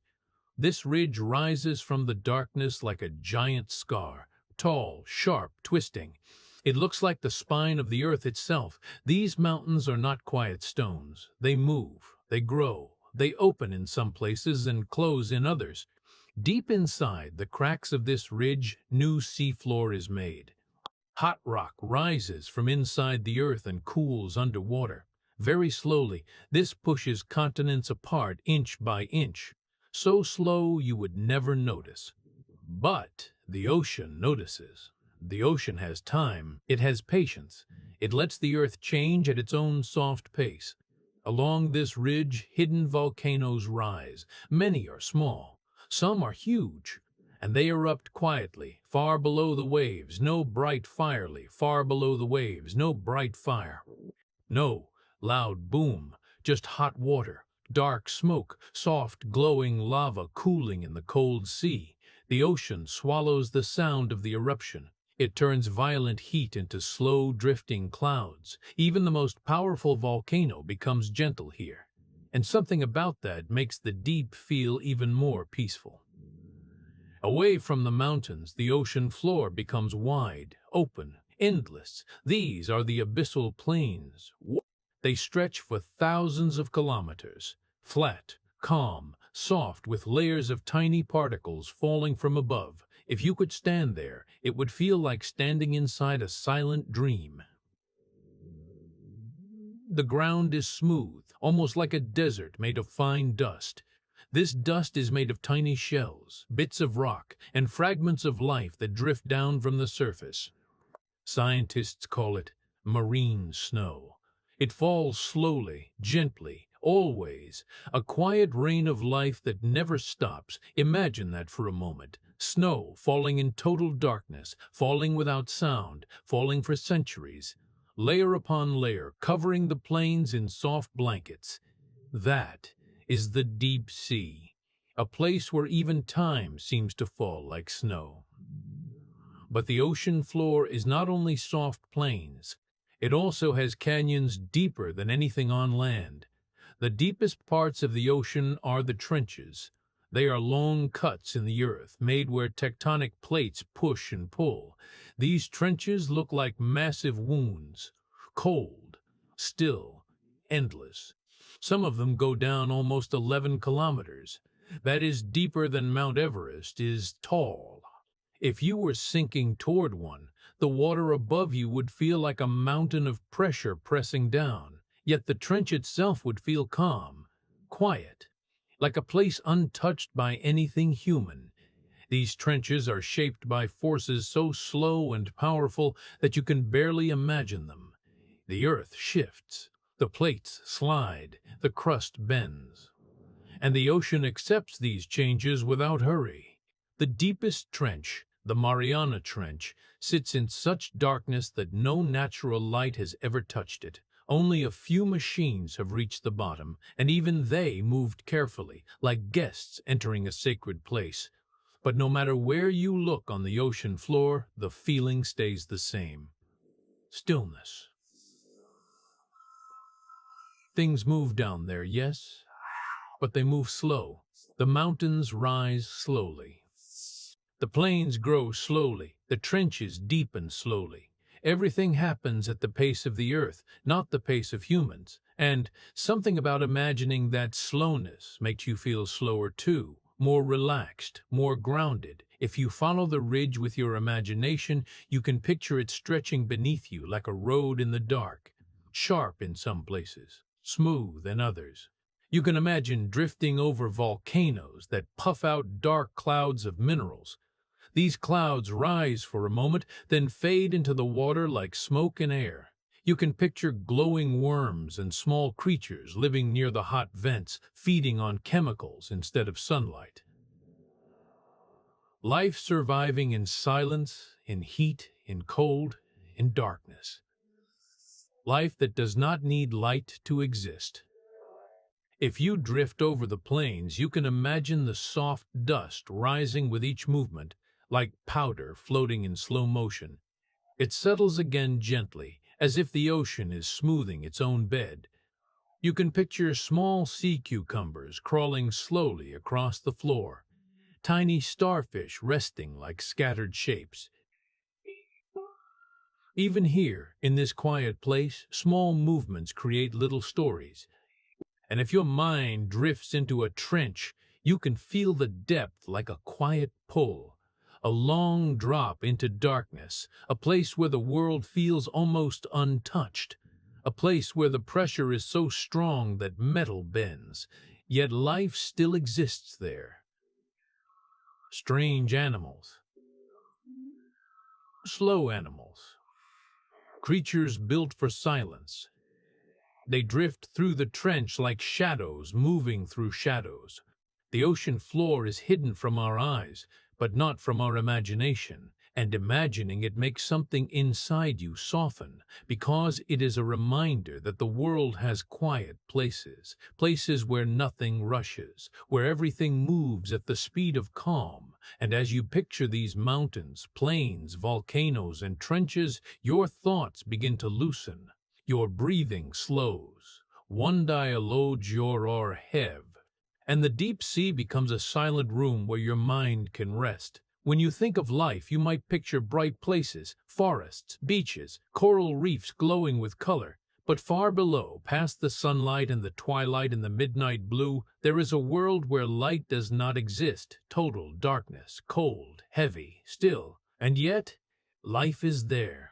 This ridge rises from the darkness like a giant scar, tall, sharp, twisting. It looks like the spine of the Earth itself. These mountains are not quiet stones. They move, they grow, they open in some places and close in others. Deep inside the cracks of this ridge, new seafloor is made. Hot rock rises from inside the Earth and cools underwater. Very slowly, this pushes continents apart inch by inch. So slow you would never notice. But the ocean notices. The ocean has time. It has patience. It lets the Earth change at its own soft pace. Along this ridge, hidden volcanoes rise. Many are small. Some are huge. And they erupt quietly, far below the waves. No bright far below the waves. No bright fire. No loud boom. Just hot water. Dark smoke, soft glowing lava cooling in the cold sea. The ocean swallows the sound of the eruption. It turns violent heat into slow drifting clouds. Even the most powerful volcano becomes gentle here. And something about that makes the deep feel even more peaceful. Away from the mountains, the ocean floor becomes wide, open, endless. These are the abyssal plains. They stretch for thousands of kilometers, flat, calm, soft, with layers of tiny particles falling from above. If you could stand there, it would feel like standing inside a silent dream. The ground is smooth, almost like a desert made of fine dust. This dust is made of tiny shells, bits of rock, and fragments of life that drift down from the surface. Scientists call it marine snow. It falls slowly, gently, always, a quiet rain of life that never stops. Imagine that for a moment. Snow falling in total darkness, falling without sound, falling for centuries, layer upon layer, covering the plains in soft blankets. That is the deep sea, a place where even time seems to fall like snow. But the ocean floor is not only soft plains, it also has canyons deeper than anything on land. The deepest parts of the ocean are the trenches. They are long cuts in the earth, made where tectonic plates push and pull. These trenches look like massive wounds, cold, still, endless. Some of them go down almost 11 kilometers. That is deeper than Mount Everest is tall. If you were sinking toward one, the water above you would feel like a mountain of pressure pressing down, yet the trench itself would feel calm, quiet, like a place untouched by anything human. These trenches are shaped by forces so slow and powerful that you can barely imagine them. The earth shifts, the plates slide, the crust bends, and the ocean accepts these changes without hurry. The deepest trench, the Mariana Trench, sits in such darkness that no natural light has ever touched it. Only a few machines have reached the bottom, and even they moved carefully, like guests entering a sacred place. But no matter where you look on the ocean floor, the feeling stays the same. Stillness. Things move down there, yes, but they move slow. The mountains rise slowly. The plains grow slowly. The trenches deepen slowly. Everything happens at the pace of the earth, not the pace of humans. And something about imagining that slowness makes you feel slower too, more relaxed, more grounded. If you follow the ridge with your imagination, you can picture it stretching beneath you like a road in the dark, sharp in some places, smooth in others. You can imagine drifting over volcanoes that puff out dark clouds of minerals. These clouds rise for a moment, then fade into the water like smoke and air. You can picture glowing worms and small creatures living near the hot vents, feeding on chemicals instead of sunlight. Life surviving in silence, in heat, in cold, in darkness. Life that does not need light to exist. If you drift over the plains, you can imagine the soft dust rising with each movement, like powder floating in slow motion. It settles again gently, as if the ocean is smoothing its own bed. You can picture small sea cucumbers crawling slowly across the floor, tiny starfish resting like scattered shapes. Even here, in this quiet place, small movements create little stories. And if your mind drifts into a trench, you can feel the depth like a quiet pull, a long drop into darkness, a place where the world feels almost untouched, a place where the pressure is so strong that metal bends, yet life still exists there. Strange animals, slow animals, creatures built for silence. They drift through the trench like shadows moving through shadows. The ocean floor is hidden from our eyes, but not from our imagination, and imagining it makes something inside you soften, because it is a reminder that the world has quiet places, places where nothing rushes, where everything moves at the speed of calm. And as you picture these mountains, plains, volcanoes, and trenches, your thoughts begin to loosen. Your breathing slows. One dialogue your or hev, And the deep sea becomes a silent room where your mind can rest. When you think of life, you might picture bright places, forests, beaches, coral reefs glowing with color. But far below, past the sunlight and the twilight and the midnight blue, there is a world where light does not exist, total darkness, cold, heavy, still. And yet, life is there.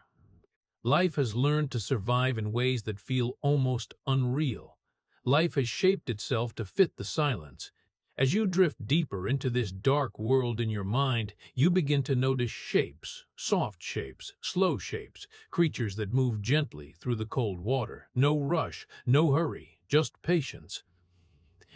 Life has learned to survive in ways that feel almost unreal. Life has shaped itself to fit the silence. As you drift deeper into this dark world in your mind, you begin to notice shapes, soft shapes, slow shapes, creatures that move gently through the cold water. No rush, no hurry, just patience.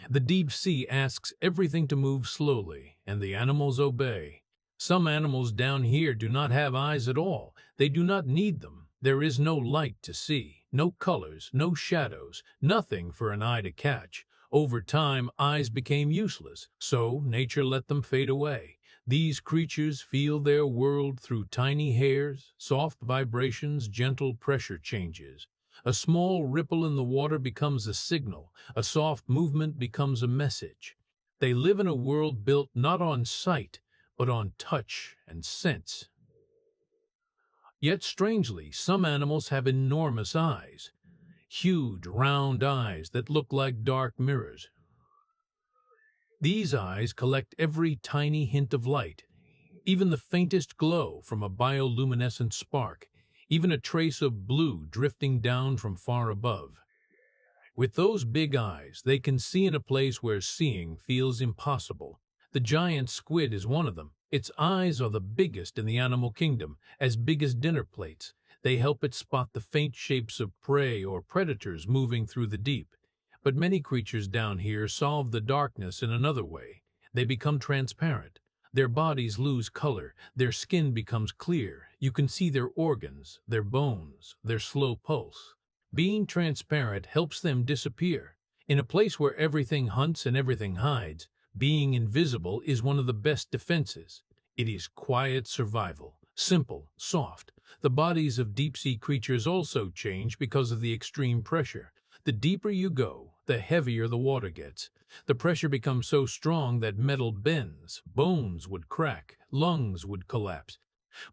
The deep sea asks everything to move slowly, and the animals obey. Some animals down here do not have eyes at all. They do not need them. There is no light to see, no colors, no shadows, nothing for an eye to catch. Over time, eyes became useless, so nature let them fade away. These creatures feel their world through tiny hairs, soft vibrations, gentle pressure changes. A small ripple in the water becomes a signal, a soft movement becomes a message. They live in a world built not on sight, but on touch and sense. Yet strangely, some animals have enormous eyes, huge, round eyes that look like dark mirrors. These eyes collect every tiny hint of light, even the faintest glow from a bioluminescent spark, even a trace of blue drifting down from far above. With those big eyes, they can see in a place where seeing feels impossible. The giant squid is one of them. Its eyes are the biggest in the animal kingdom, as big as dinner plates. They help it spot the faint shapes of prey or predators moving through the deep. But many creatures down here solve the darkness in another way. They become transparent. Their bodies lose color, their skin becomes clear. You can see their organs, their bones, their slow pulse. Being transparent helps them disappear. In a place where everything hunts and everything hides, being invisible is one of the best defenses. It is quiet survival, simple, soft. The bodies of deep-sea creatures also change because of the extreme pressure. The deeper you go, the heavier the water gets. The pressure becomes so strong that metal bends, bones would crack, lungs would collapse.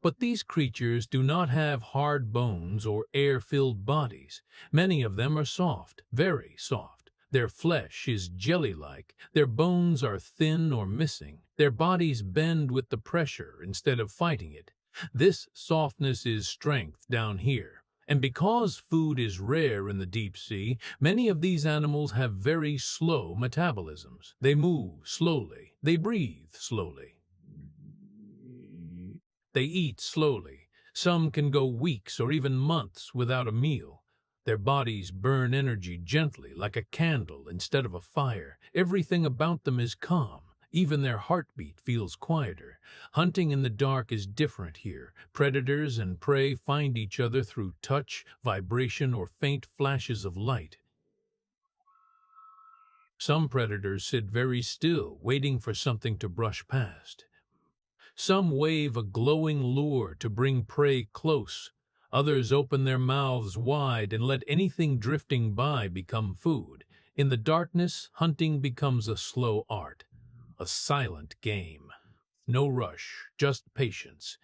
But these creatures do not have hard bones or air-filled bodies. Many of them are soft, very soft. Their flesh is jelly-like, their bones are thin or missing, their bodies bend with the pressure instead of fighting it. This softness is strength down here. And because food is rare in the deep sea, many of these animals have very slow metabolisms. They move slowly, they breathe slowly. They eat slowly. Some can go weeks or even months without a meal. Their bodies burn energy gently, like a candle instead of a fire. Everything about them is calm. Even their heartbeat feels quieter. Hunting in the dark is different here. Predators and prey find each other through touch, vibration, or faint flashes of light. Some predators sit very still, waiting for something to brush past. Some wave a glowing lure to bring prey close. Others open their mouths wide and let anything drifting by become food. In the darkness, hunting becomes a slow art, a silent game. No rush, just patience.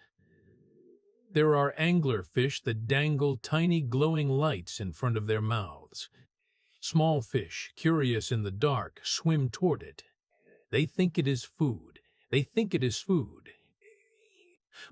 There are anglerfish that dangle tiny glowing lights in front of their mouths. Small fish, curious in the dark, swim toward it. They think it is food. They think it is food.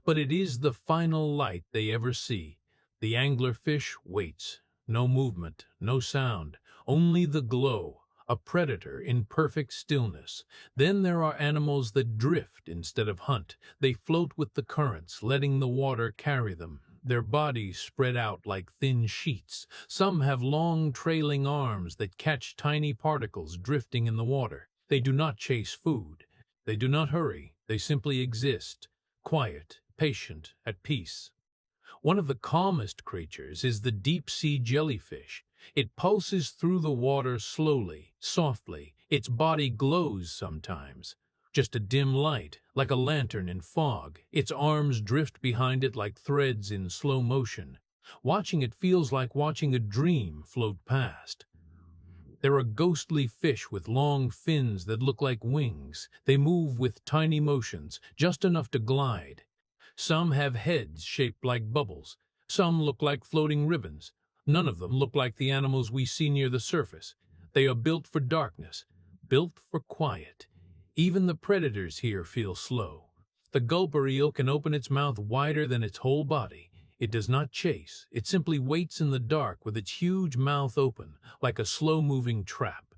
But it is the final light they ever see. The anglerfish waits. No movement, no sound, only the glow, a predator in perfect stillness. Then there are animals that drift instead of hunt. They float with the currents, letting the water carry them. Their bodies spread out like thin sheets. Some have long trailing arms that catch tiny particles drifting in the water. They do not chase food. They do not hurry. They simply exist, quiet, patient, at peace. One of the calmest creatures is the deep-sea jellyfish. It pulses through the water slowly, softly. Its body glows sometimes. Just a dim light, like a lantern in fog. Its arms drift behind it like threads in slow motion. Watching it feels like watching a dream float past. There are ghostly fish with long fins that look like wings. They move with tiny motions, just enough to glide. Some have heads shaped like bubbles. Some look like floating ribbons. None of them look like the animals we see near the surface. They are built for darkness, built for quiet. Even the predators here feel slow. The gulper eel can open its mouth wider than its whole body. It does not chase. It simply waits in the dark with its huge mouth open, like a slow-moving trap.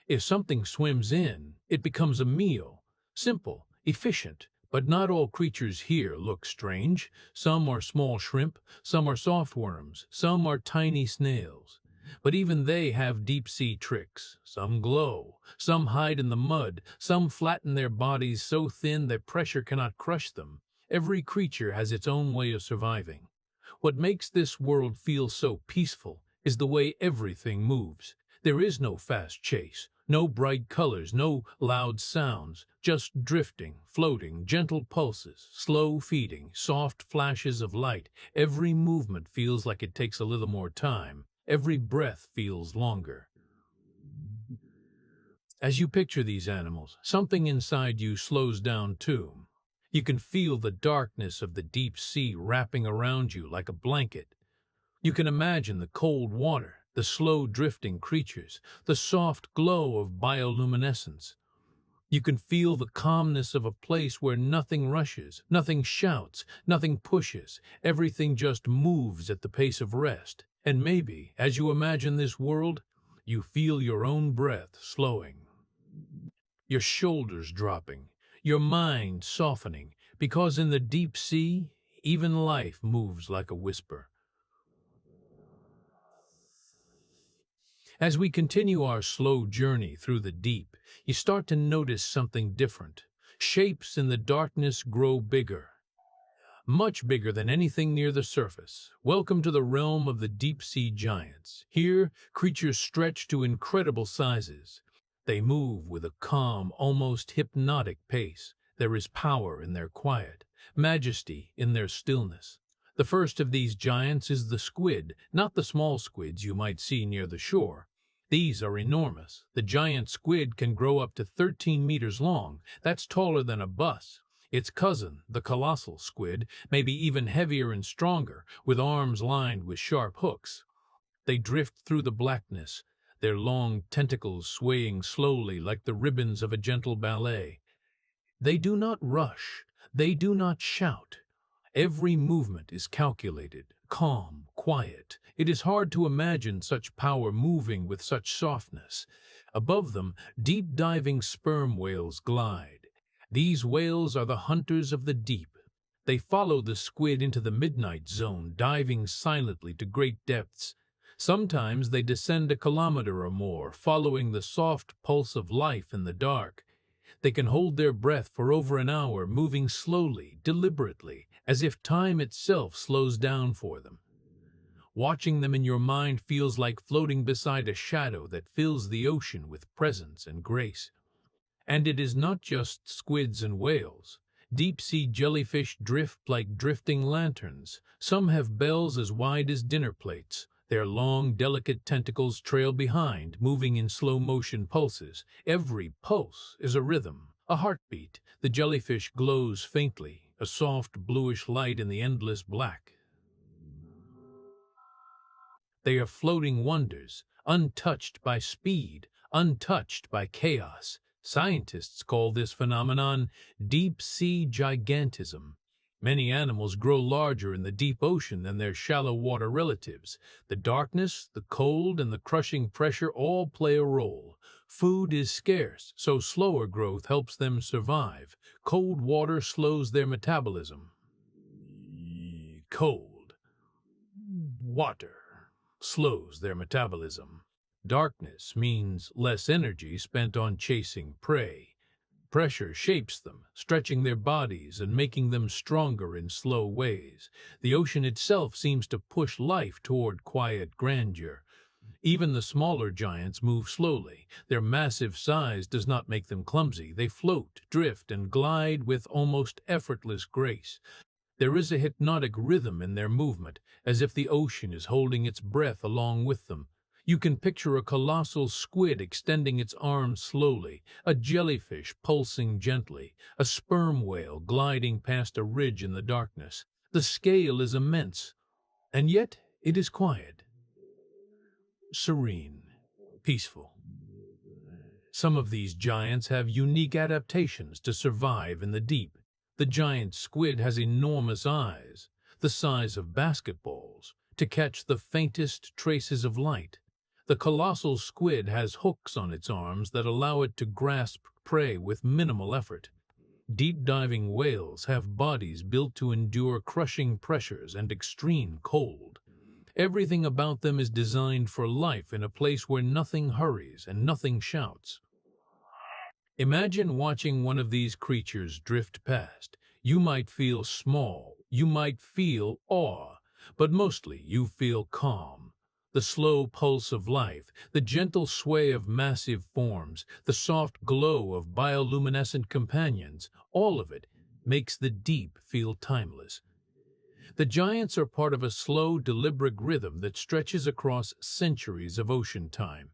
If something swims in, it becomes a meal. Simple, efficient, but not all creatures here look strange. Some are small shrimp, some are soft worms, some are tiny snails. But even they have deep-sea tricks. Some glow, some hide in the mud, some flatten their bodies so thin that pressure cannot crush them. Every creature has its own way of surviving. What makes this world feel so peaceful is the way everything moves. There is no fast chase, no bright colors, no loud sounds, just drifting, floating, gentle pulses, slow feeding, soft flashes of light. Every movement feels like it takes a little more time. Every breath feels longer. As you picture these animals, something inside you slows down too. You can feel the darkness of the deep sea wrapping around you like a blanket. You can imagine the cold water, the slow drifting creatures, the soft glow of bioluminescence. You can feel the calmness of a place where nothing rushes, nothing shouts, nothing pushes. Everything just moves at the pace of rest. And maybe, as you imagine this world, you feel your own breath slowing, your shoulders dropping, your mind softening, because in the deep sea, even life moves like a whisper. As we continue our slow journey through the deep, you start to notice something different. Shapes in the darkness grow bigger, much bigger than anything near the surface. Welcome to the realm of the deep-sea giants. Here, creatures stretch to incredible sizes. They move with a calm, almost hypnotic pace. There is power in their quiet, majesty in their stillness. The first of these giants is the squid, not the small squids you might see near the shore. These are enormous. The giant squid can grow up to 13 meters long. That's taller than a bus. Its cousin, the colossal squid, may be even heavier and stronger, with arms lined with sharp hooks. They drift through the blackness, their long tentacles swaying slowly like the ribbons of a gentle ballet. They do not rush. They do not shout. Every movement is calculated, calm, quiet. It is hard to imagine such power moving with such softness. Above them, deep-diving sperm whales glide. These whales are the hunters of the deep. They follow the squid into the midnight zone, diving silently to great depths. Sometimes they descend a kilometer or more, following the soft pulse of life in the dark. They can hold their breath for over an hour, moving slowly, deliberately, as if time itself slows down for them. Watching them in your mind feels like floating beside a shadow that fills the ocean with presence and grace. And it is not just squids and whales. Deep-sea jellyfish drift like drifting lanterns. Some have bells as wide as dinner plates. Their long, delicate tentacles trail behind, moving in slow-motion pulses. Every pulse is a rhythm, a heartbeat. The jellyfish glows faintly, a soft bluish light in the endless black. They are floating wonders, untouched by speed, untouched by chaos. Scientists call this phenomenon deep-sea gigantism. Many animals grow larger in the deep ocean than their shallow water relatives. The darkness, the cold, and the crushing pressure all play a role. Food is scarce, so slower growth helps them survive. Cold water slows their metabolism. Cold water slows their metabolism. Darkness means less energy spent on chasing prey. Pressure shapes them, stretching their bodies and making them stronger in slow ways. The ocean itself seems to push life toward quiet grandeur. Even the smaller giants move slowly. Their massive size does not make them clumsy. They float, drift, and glide with almost effortless grace. There is a hypnotic rhythm in their movement, as if the ocean is holding its breath along with them. You can picture a colossal squid extending its arms slowly, a jellyfish pulsing gently, a sperm whale gliding past a ridge in the darkness. The scale is immense, and yet it is quiet, serene, peaceful. Some of these giants have unique adaptations to survive in the deep. The giant squid has enormous eyes, the size of basketballs, to catch the faintest traces of light. The colossal squid has hooks on its arms that allow it to grasp prey with minimal effort. Deep-diving whales have bodies built to endure crushing pressures and extreme cold. Everything about them is designed for life in a place where nothing hurries and nothing shouts. Imagine watching one of these creatures drift past. You might feel small, you might feel awe, but mostly you feel calm. The slow pulse of life, the gentle sway of massive forms, the soft glow of bioluminescent companions, all of it makes the deep feel timeless. The giants are part of a slow, deliberate rhythm that stretches across centuries of ocean time.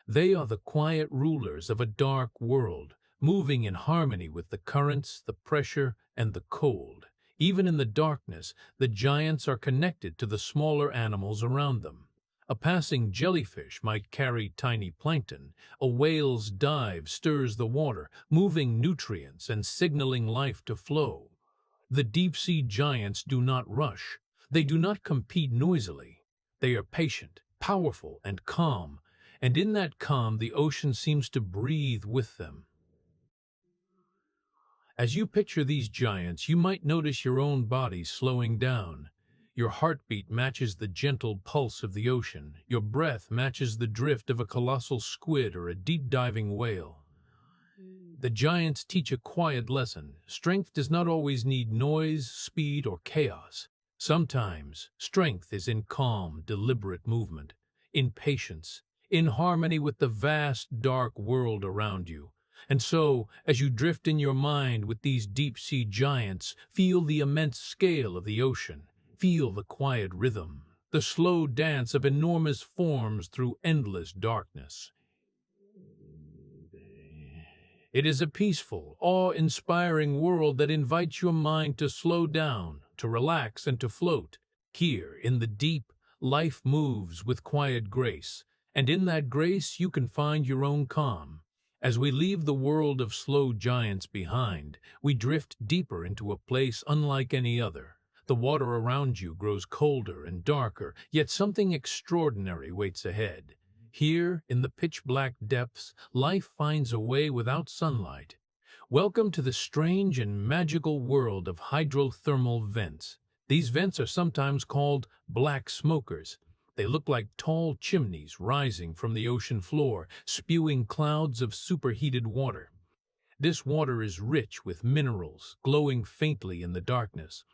They are the quiet rulers of a dark world, moving in harmony with the currents, the pressure, and the cold. Even in the darkness, the giants are connected to the smaller animals around them. A passing jellyfish might carry tiny plankton. A whale's dive stirs the water, moving nutrients and signaling life to flow. The deep-sea giants do not rush. They do not compete noisily. They are patient, powerful, and calm, and in that calm the ocean seems to breathe with them. As you picture these giants, you might notice your own body slowing down. Your heartbeat matches the gentle pulse of the ocean. Your breath matches the drift of a colossal squid or a deep-diving whale. The giants teach a quiet lesson. Strength does not always need noise, speed, or chaos. Sometimes, strength is in calm, deliberate movement, in patience, in harmony with the vast, dark world around you. And so, as you drift in your mind with these deep-sea giants, feel the immense scale of the ocean. Feel the quiet rhythm, the slow dance of enormous forms through endless darkness. It is a peaceful, awe-inspiring world that invites your mind to slow down, to relax, and to float. Here, in the deep, life moves with quiet grace, and in that grace you can find your own calm. As we leave the world of slow giants behind, we drift deeper into a place unlike any other. The water around you grows colder and darker, yet something extraordinary waits ahead. Here, in the pitch-black depths, life finds a way without sunlight. Welcome to the strange and magical world of hydrothermal vents. These vents are sometimes called black smokers. They look like tall chimneys rising from the ocean floor, spewing clouds of superheated water. This water is rich with minerals, glowing faintly in the darkness.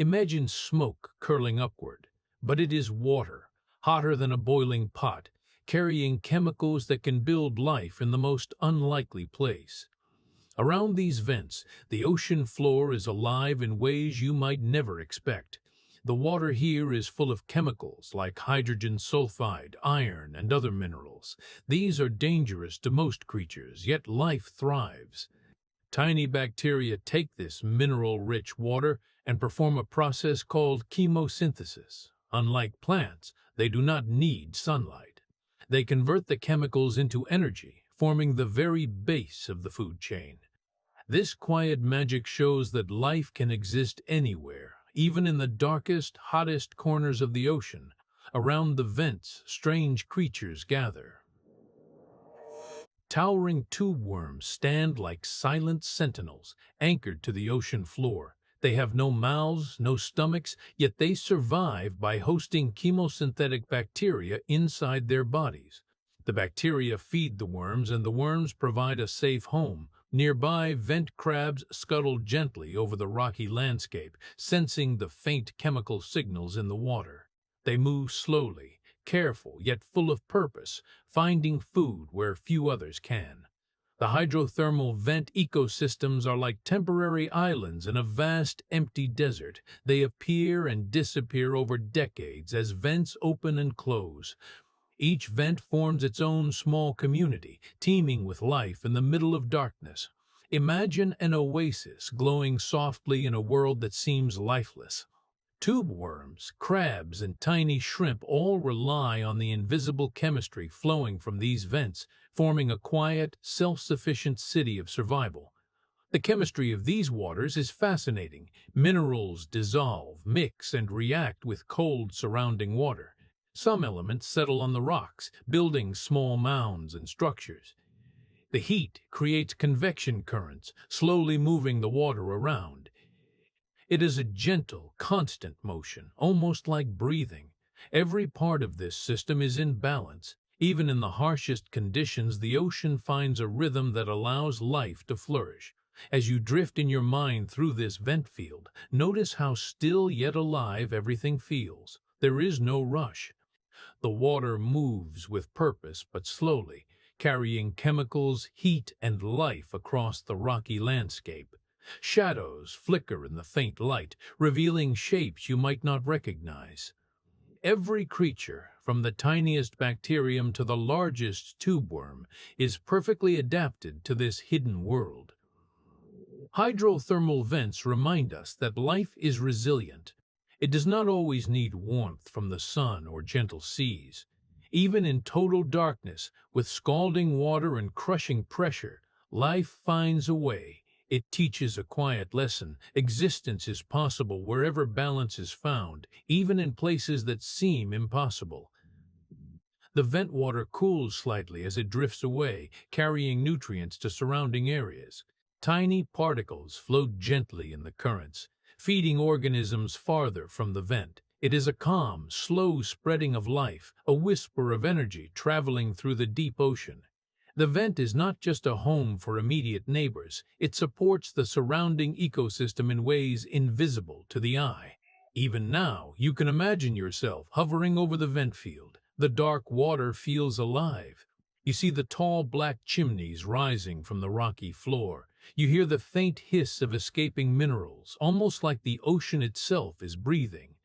Imagine smoke curling upward, but it is water, hotter than a boiling pot, carrying chemicals that can build life in the most unlikely place. Around these vents, the ocean floor is alive in ways you might never expect. The water here is full of chemicals like hydrogen sulfide, iron, and other minerals. These are dangerous to most creatures, yet life thrives. Tiny bacteria take this mineral-rich water and perform a process called chemosynthesis. Unlike plants, they do not need sunlight. They convert the chemicals into energy, forming the very base of the food chain. This quiet magic shows that life can exist anywhere, even in the darkest, hottest corners of the ocean. Around the vents, strange creatures gather. Towering tube worms stand like silent sentinels, anchored to the ocean floor. They have no mouths, no stomachs, yet they survive by hosting chemosynthetic bacteria inside their bodies. The bacteria feed the worms, and the worms provide a safe home. Nearby, vent crabs scuttle gently over the rocky landscape, sensing the faint chemical signals in the water. They move slowly, careful yet full of purpose, finding food where few others can. The hydrothermal vent ecosystems are like temporary islands in a vast, empty desert. They appear and disappear over decades as vents open and close. Each vent forms its own small community, teeming with life in the middle of darkness. Imagine an oasis glowing softly in a world that seems lifeless. Tube worms, crabs, and tiny shrimp all rely on the invisible chemistry flowing from these vents, forming a quiet, self-sufficient city of survival. The chemistry of these waters is fascinating. Minerals dissolve, mix, and react with cold surrounding water. Some elements settle on the rocks, building small mounds and structures. The heat creates convection currents, slowly moving the water around. It is a gentle, constant motion, almost like breathing. Every part of this system is in balance. Even in the harshest conditions, the ocean finds a rhythm that allows life to flourish. As you drift in your mind through this vent field, notice how still yet alive everything feels. There is no rush. The water moves with purpose but slowly, carrying chemicals, heat, and life across the rocky landscape. Shadows flicker in the faint light, revealing shapes you might not recognize. Every creature, from the tiniest bacterium to the largest tube worm, is perfectly adapted to this hidden world. Hydrothermal vents remind us that life is resilient. It does not always need warmth from the sun or gentle seas. Even in total darkness, with scalding water and crushing pressure, life finds a way. It teaches a quiet lesson. Existence is possible wherever balance is found, even in places that seem impossible. The vent water cools slightly as it drifts away, carrying nutrients to surrounding areas. Tiny particles float gently in the currents, feeding organisms farther from the vent. It is a calm, slow spreading of life, a whisper of energy traveling through the deep ocean. The vent is not just a home for immediate neighbors, it supports the surrounding ecosystem in ways invisible to the eye. Even now, you can imagine yourself hovering over the vent field. The dark water feels alive. You see the tall black chimneys rising from the rocky floor. You hear the faint hiss of escaping minerals, almost like the ocean itself is breathing.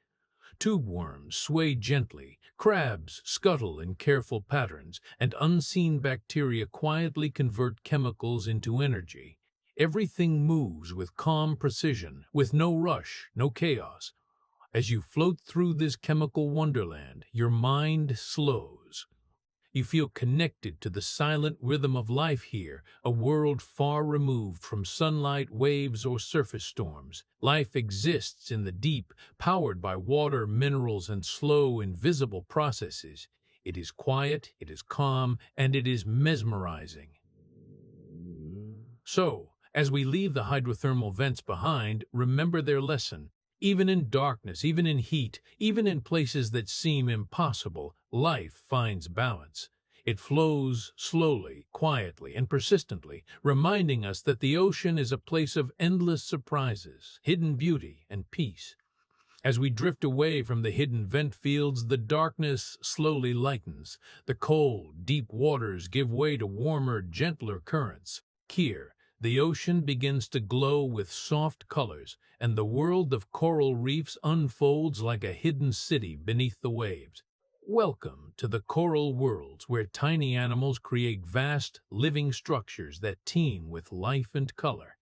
Tube worms sway gently, crabs scuttle in careful patterns, and unseen bacteria quietly convert chemicals into energy. Everything moves with calm precision, with no rush, no chaos. As you float through this chemical wonderland, your mind slows. You feel connected to the silent rhythm of life here, a world far removed from sunlight, waves, or surface storms. Life exists in the deep, powered by water, minerals, and slow, invisible processes. It is quiet, it is calm, and it is mesmerizing. So, as we leave the hydrothermal vents behind, remember their lesson. Even in darkness, even in heat, even in places that seem impossible, life finds balance. It flows slowly, quietly, and persistently, reminding us that the ocean is a place of endless surprises, hidden beauty, and peace. As we drift away from the hidden vent fields, the darkness slowly lightens. The cold, deep waters give way to warmer, gentler currents. Here, the ocean begins to glow with soft colors, and the world of coral reefs unfolds like a hidden city beneath the waves. Welcome to the coral worlds, where tiny animals create vast, living structures that teem with life and color.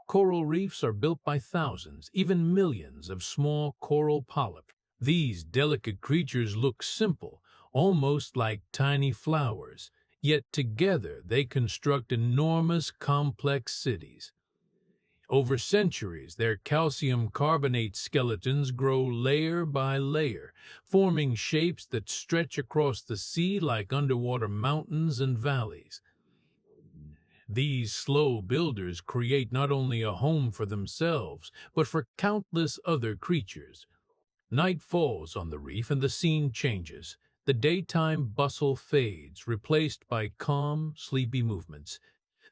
Coral reefs are built by thousands, even millions of small coral polyps. These delicate creatures look simple, almost like tiny flowers, yet together they construct enormous, complex cities. Over centuries, their calcium carbonate skeletons grow layer by layer, forming shapes that stretch across the sea like underwater mountains and valleys. These slow builders create not only a home for themselves, but for countless other creatures. Night falls on the reef and the scene changes. The daytime bustle fades, replaced by calm, sleepy movements.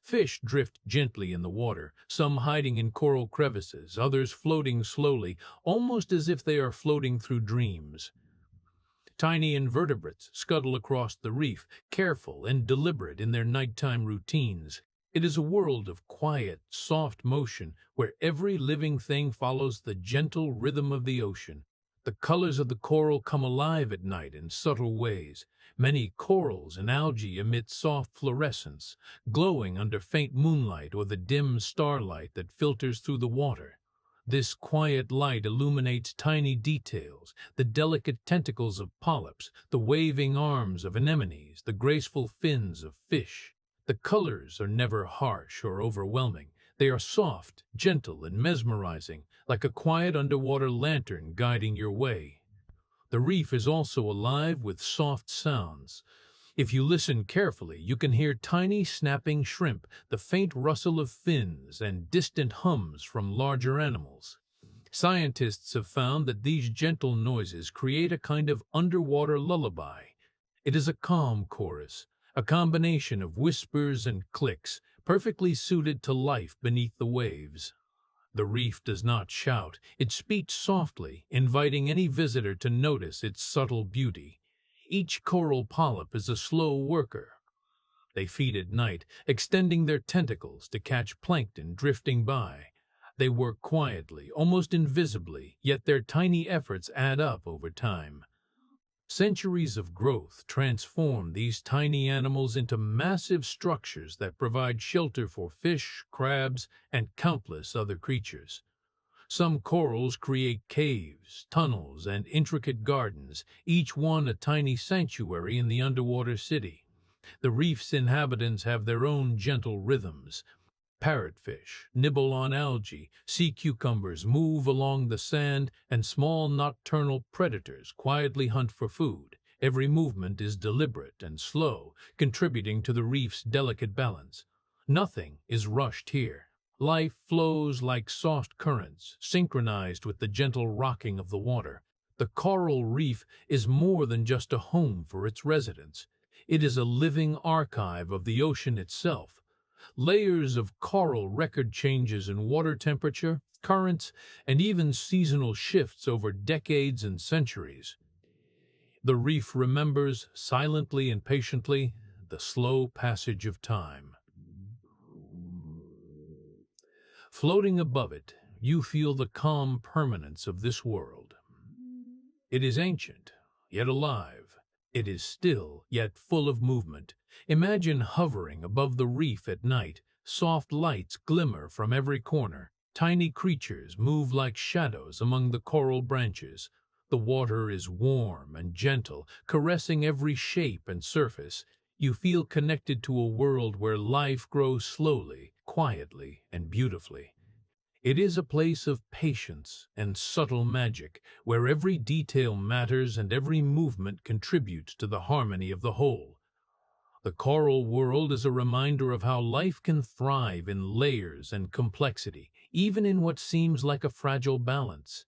Fish drift gently in the water, some hiding in coral crevices, others floating slowly, almost as if they are floating through dreams. Tiny invertebrates scuttle across the reef, careful and deliberate in their nighttime routines. It is a world of quiet, soft motion where every living thing follows the gentle rhythm of the ocean. The colors of the coral come alive at night in subtle ways. Many corals and algae emit soft fluorescence, glowing under faint moonlight or the dim starlight that filters through the water. This quiet light illuminates tiny details, the delicate tentacles of polyps, the waving arms of anemones, the graceful fins of fish. The colors are never harsh or overwhelming. They are soft, gentle, and mesmerizing, like a quiet underwater lantern guiding your way. The reef is also alive with soft sounds. If you listen carefully, you can hear tiny snapping shrimp, the faint rustle of fins, and distant hums from larger animals. Scientists have found that these gentle noises create a kind of underwater lullaby. It is a calm chorus, a combination of whispers and clicks, perfectly suited to life beneath the waves. The reef does not shout, it speaks softly, inviting any visitor to notice its subtle beauty. Each coral polyp is a slow worker. They feed at night, extending their tentacles to catch plankton drifting by. They work quietly, almost invisibly, yet their tiny efforts add up over time. Centuries of growth transform these tiny animals into massive structures that provide shelter for fish, crabs, and countless other creatures. Some corals create caves, tunnels, and intricate gardens, each one a tiny sanctuary in the underwater city. The reef's inhabitants have their own gentle rhythms. Parrotfish nibble on algae, sea cucumbers move along the sand, and small nocturnal predators quietly hunt for food. Every movement is deliberate and slow, contributing to the reef's delicate balance. Nothing is rushed here. Life flows like soft currents, synchronized with the gentle rocking of the water. The coral reef is more than just a home for its residents. It is a living archive of the ocean itself. Layers of coral record changes in water temperature, currents, and even seasonal shifts over decades and centuries. The reef remembers, silently and patiently, the slow passage of time. Floating above it, you feel the calm permanence of this world. It is ancient, yet alive. It is still, yet full of movement. Imagine hovering above the reef at night. Soft lights glimmer from every corner. Tiny creatures move like shadows among the coral branches. The water is warm and gentle, caressing every shape and surface. You feel connected to a world where life grows slowly, quietly, and beautifully. It is a place of patience and subtle magic, where every detail matters and every movement contributes to the harmony of the whole. The coral world is a reminder of how life can thrive in layers and complexity, even in what seems like a fragile balance.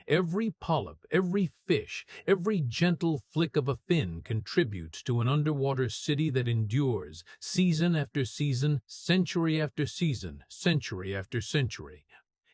Every polyp, every fish, every gentle flick of a fin contributes to an underwater city that endures, season after season, century after season, century after century.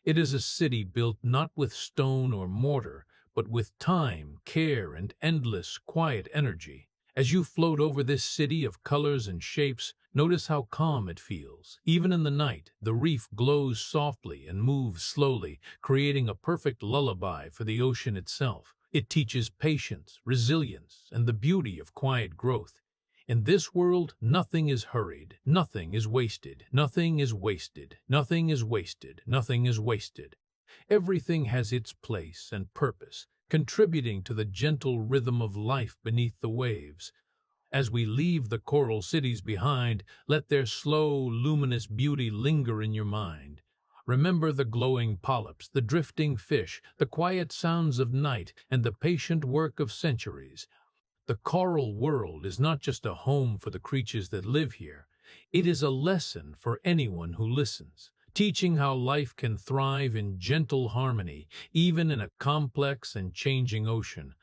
It is a city built not with stone or mortar, but with time, care, and endless, quiet energy. As you float over this city of colors and shapes, notice how calm it feels. Even in the night, the reef glows softly and moves slowly, creating a perfect lullaby for the ocean itself. It teaches patience, resilience, and the beauty of quiet growth. In this world, nothing is hurried, nothing is wasted, nothing is wasted, nothing is wasted, nothing is wasted. Everything has its place and purpose, contributing to the gentle rhythm of life beneath the waves. As we leave the coral cities behind, let their slow, luminous beauty linger in your mind. Remember the glowing polyps, the drifting fish, the quiet sounds of night, and the patient work of centuries. The coral world is not just a home for the creatures that live here. It is a lesson for anyone who listens, teaching how life can thrive in gentle harmony, even in a complex and changing ocean.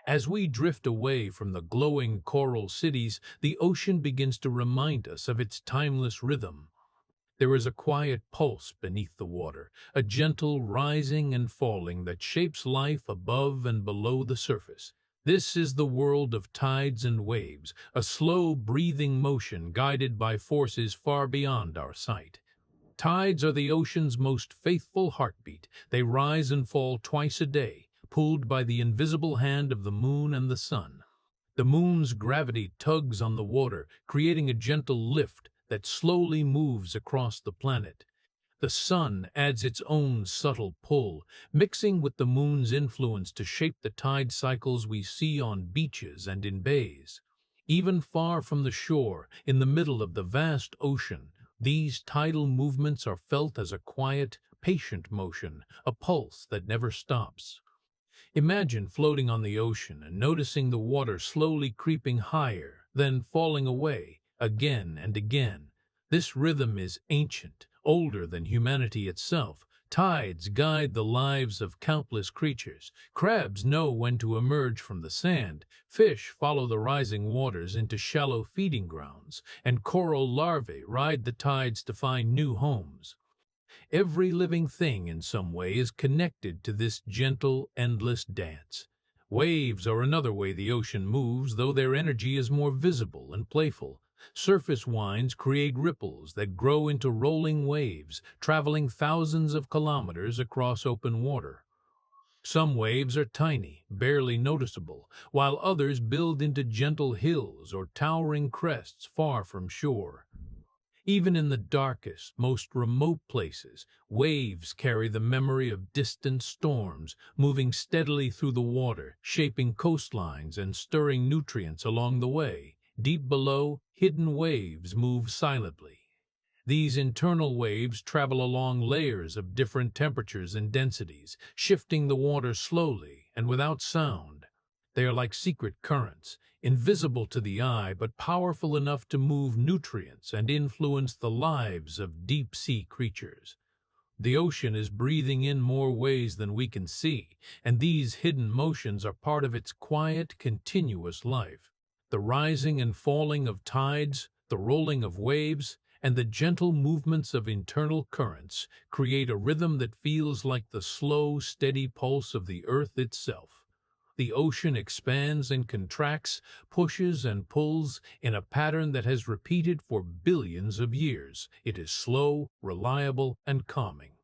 As we drift away from the glowing coral cities, the ocean begins to remind us of its timeless rhythm. There is a quiet pulse beneath the water, a gentle rising and falling that shapes life above and below the surface. This is the world of tides and waves, a slow, breathing motion guided by forces far beyond our sight. Tides are the ocean's most faithful heartbeat. They rise and fall twice a day, pulled by the invisible hand of the moon and the sun. The moon's gravity tugs on the water, creating a gentle lift that slowly moves across the planet. The sun adds its own subtle pull, mixing with the moon's influence to shape the tide cycles we see on beaches and in bays. Even far from the shore, in the middle of the vast ocean, these tidal movements are felt as a quiet, patient motion, a pulse that never stops. Imagine floating on the ocean and noticing the water slowly creeping higher, then falling away, again and again. This rhythm is ancient, older than humanity itself. Tides guide the lives of countless creatures. Crabs know when to emerge from the sand, fish follow the rising waters into shallow feeding grounds, and coral larvae ride the tides to find new homes. Every living thing in some way is connected to this gentle, endless dance. Waves are another way the ocean moves, though their energy is more visible and playful. Surface winds create ripples that grow into rolling waves, traveling thousands of kilometers across open water. Some waves are tiny, barely noticeable, while others build into gentle hills or towering crests far from shore. Even in the darkest, most remote places, waves carry the memory of distant storms, moving steadily through the water, shaping coastlines and stirring nutrients along the way. Deep below, hidden waves move silently. These internal waves travel along layers of different temperatures and densities, shifting the water slowly and without sound. They are like secret currents, invisible to the eye but powerful enough to move nutrients and influence the lives of deep-sea creatures. The ocean is breathing in more ways than we can see, and these hidden motions are part of its quiet, continuous life. The rising and falling of tides, the rolling of waves, and the gentle movements of internal currents create a rhythm that feels like the slow, steady pulse of the earth itself. The ocean expands and contracts, pushes and pulls in a pattern that has repeated for billions of years. It is slow, reliable, and calming.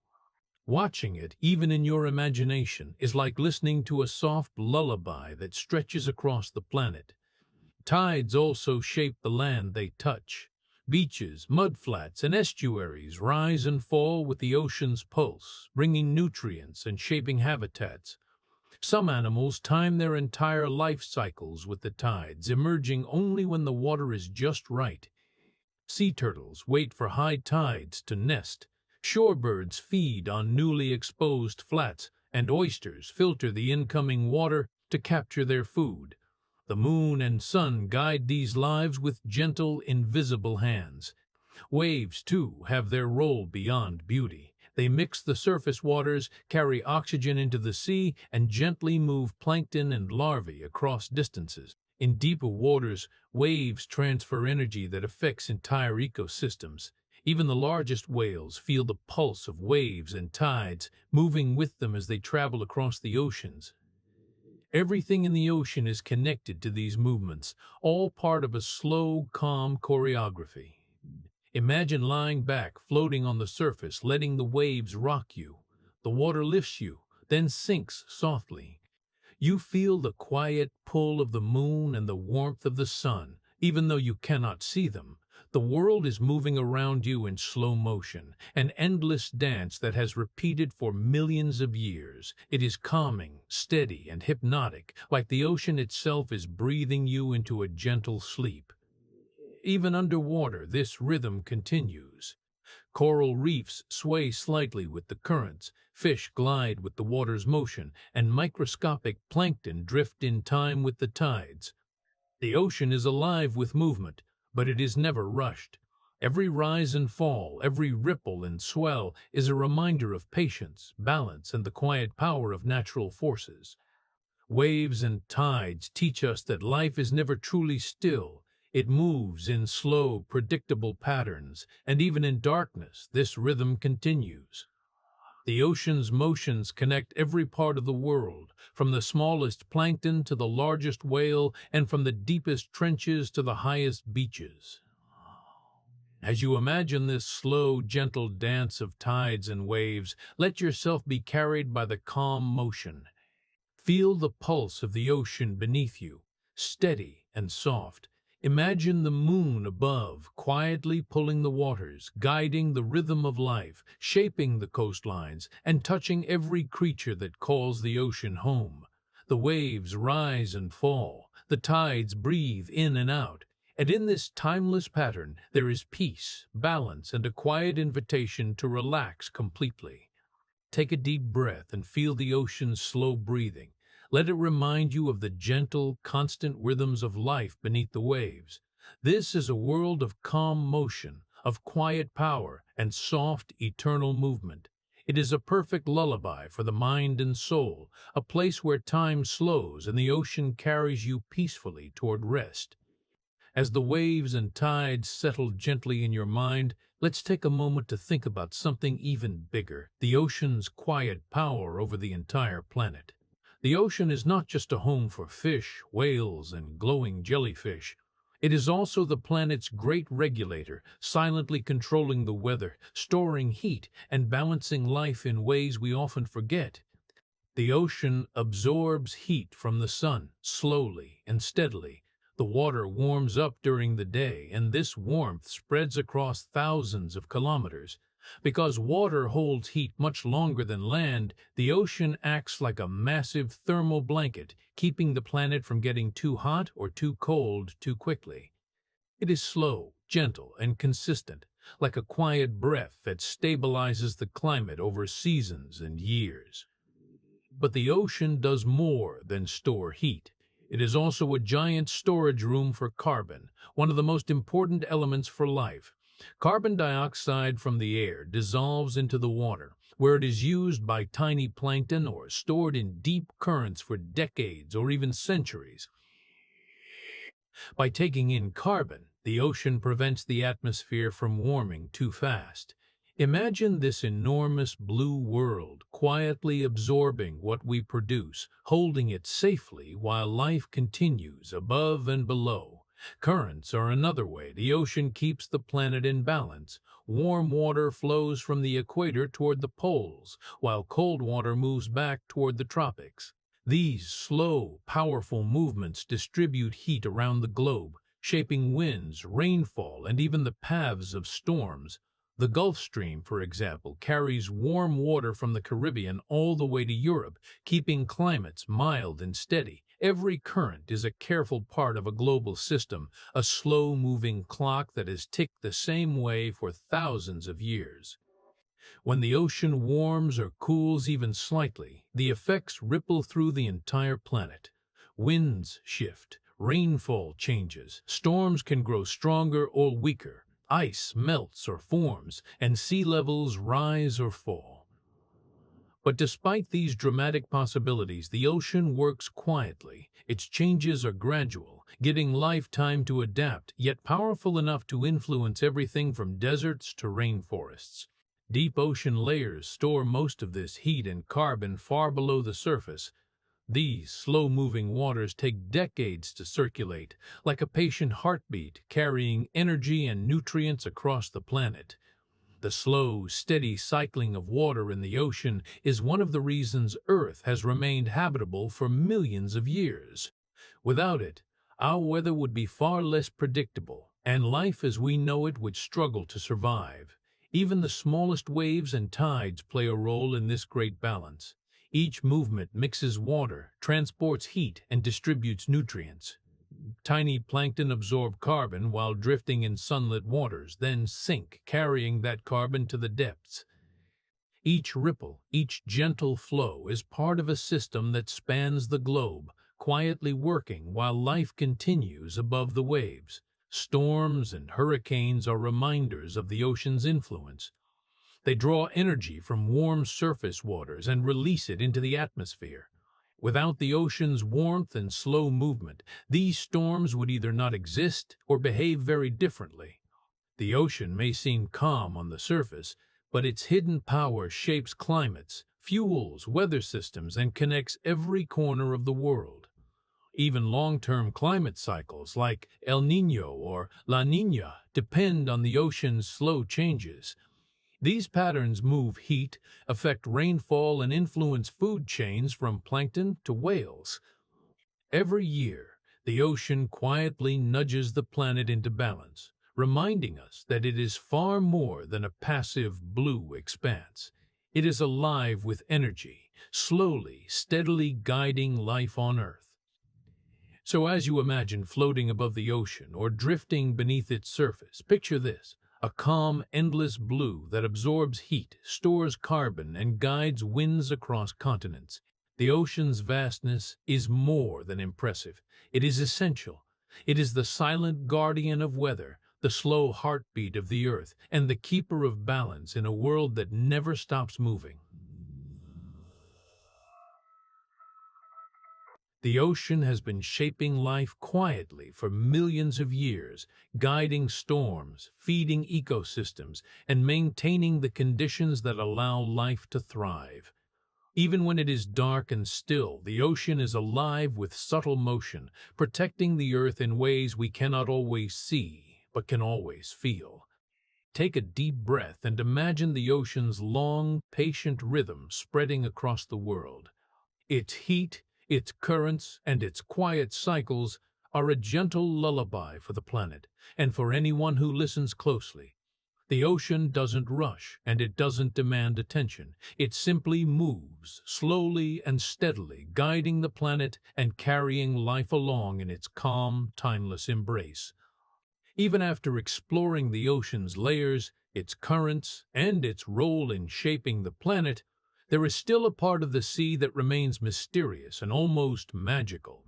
Watching it, even in your imagination, is like listening to a soft lullaby that stretches across the planet. Tides also shape the land they touch. Beaches, mudflats, and estuaries rise and fall with the ocean's pulse, bringing nutrients and shaping habitats. Some animals time their entire life cycles with the tides, emerging only when the water is just right. Sea turtles wait for high tides to nest. Shorebirds feed on newly exposed flats, and oysters filter the incoming water to capture their food. The moon and sun guide these lives with gentle, invisible hands. Waves, too, have their role beyond beauty. They mix the surface waters, carry oxygen into the sea, and gently move plankton and larvae across distances. In deeper waters, waves transfer energy that affects entire ecosystems. Even the largest whales feel the pulse of waves and tides, moving with them as they travel across the oceans. Everything in the ocean is connected to these movements, all part of a slow, calm choreography. Imagine lying back, floating on the surface, letting the waves rock you. The water lifts you, then sinks softly. You feel the quiet pull of the moon and the warmth of the sun, even though you cannot see them. The world is moving around you in slow motion, an endless dance that has repeated for millions of years. It is calming, steady, and hypnotic, like the ocean itself is breathing you into a gentle sleep. Even underwater, this rhythm continues. Coral reefs sway slightly with the currents, fish glide with the water's motion, and microscopic plankton drift in time with the tides. The ocean is alive with movement, but it is never rushed. Every rise and fall, every ripple and swell is a reminder of patience, balance, and the quiet power of natural forces. Waves and tides teach us that life is never truly still. It moves in slow, predictable patterns, and even in darkness, this rhythm continues. The ocean's motions connect every part of the world, from the smallest plankton to the largest whale, and from the deepest trenches to the highest beaches. As you imagine this slow, gentle dance of tides and waves, let yourself be carried by the calm motion. Feel the pulse of the ocean beneath you, steady and soft. Imagine the moon above, quietly pulling the waters, guiding the rhythm of life, shaping the coastlines, and touching every creature that calls the ocean home. The waves rise and fall, the tides breathe in and out, and in this timeless pattern there is peace, balance, and a quiet invitation to relax completely. Take a deep breath and feel the ocean's slow breathing. Let it remind you of the gentle, constant rhythms of life beneath the waves. This is a world of calm motion, of quiet power, and soft, eternal movement. It is a perfect lullaby for the mind and soul, a place where time slows and the ocean carries you peacefully toward rest. As the waves and tides settle gently in your mind, let's take a moment to think about something even bigger, the ocean's quiet power over the entire planet. The ocean is not just a home for fish, whales, and glowing jellyfish. It is also the planet's great regulator, silently controlling the weather, storing heat, and balancing life in ways we often forget. The ocean absorbs heat from the sun, slowly and steadily. The water warms up during the day, and this warmth spreads across thousands of kilometers. Because water holds heat much longer than land, the ocean acts like a massive thermal blanket, keeping the planet from getting too hot or too cold too quickly. It is slow, gentle, and consistent, like a quiet breath that stabilizes the climate over seasons and years. But the ocean does more than store heat. It is also a giant storage room for carbon, one of the most important elements for life. Carbon dioxide from the air dissolves into the water, where it is used by tiny plankton or stored in deep currents for decades or even centuries. By taking in carbon, the ocean prevents the atmosphere from warming too fast. Imagine this enormous blue world quietly absorbing what we produce, holding it safely while life continues above and below. Currents are another way the ocean keeps the planet in balance. Warm water flows from the equator toward the poles, while cold water moves back toward the tropics. These slow, powerful movements distribute heat around the globe, shaping winds, rainfall, and even the paths of storms. The Gulf Stream, for example, carries warm water from the Caribbean all the way to Europe, keeping climates mild and steady. Every current is a careful part of a global system, a slow-moving clock that has ticked the same way for thousands of years. When the ocean warms or cools even slightly, the effects ripple through the entire planet. Winds shift, rainfall changes, storms can grow stronger or weaker, ice melts or forms, and sea levels rise or fall. But despite these dramatic possibilities, the ocean works quietly. Its changes are gradual, giving life time to adapt, yet powerful enough to influence everything from deserts to rainforests. Deep ocean layers store most of this heat and carbon far below the surface. These slow-moving waters take decades to circulate, like a patient heartbeat carrying energy and nutrients across the planet. The slow, steady cycling of water in the ocean is one of the reasons Earth has remained habitable for millions of years. Without it, our weather would be far less predictable, and life as we know it would struggle to survive. Even the smallest waves and tides play a role in this great balance. Each movement mixes water, transports heat, and distributes nutrients. Tiny plankton absorb carbon while drifting in sunlit waters, then sink, carrying that carbon to the depths. Each ripple, each gentle flow is part of a system that spans the globe, quietly working while life continues above the waves. Storms and hurricanes are reminders of the ocean's influence. They draw energy from warm surface waters and release it into the atmosphere. Without the ocean's warmth and slow movement, these storms would either not exist or behave very differently. The ocean may seem calm on the surface, but its hidden power shapes climates, fuels weather systems, and connects every corner of the world. Even long-term climate cycles like El Niño or La Niña depend on the ocean's slow changes. These patterns move heat, affect rainfall, and influence food chains from plankton to whales. Every year, the ocean quietly nudges the planet into balance, reminding us that it is far more than a passive blue expanse. It is alive with energy, slowly, steadily guiding life on Earth. So as you imagine floating above the ocean or drifting beneath its surface, picture this: a calm, endless blue that absorbs heat, stores carbon, and guides winds across continents. The ocean's vastness is more than impressive. It is essential. It is the silent guardian of weather, the slow heartbeat of the earth, and the keeper of balance in a world that never stops moving. The ocean has been shaping life quietly for millions of years, guiding storms, feeding ecosystems, and maintaining the conditions that allow life to thrive. Even when it is dark and still, the ocean is alive with subtle motion, protecting the earth in ways we cannot always see, but can always feel. Take a deep breath and imagine the ocean's long, patient rhythm spreading across the world. Its heat, its currents, and its quiet cycles are a gentle lullaby for the planet, and for anyone who listens closely. The ocean doesn't rush, and it doesn't demand attention. It simply moves, slowly and steadily, guiding the planet and carrying life along in its calm, timeless embrace. Even after exploring the ocean's layers, its currents, and its role in shaping the planet, there is still a part of the sea that remains mysterious and almost magical.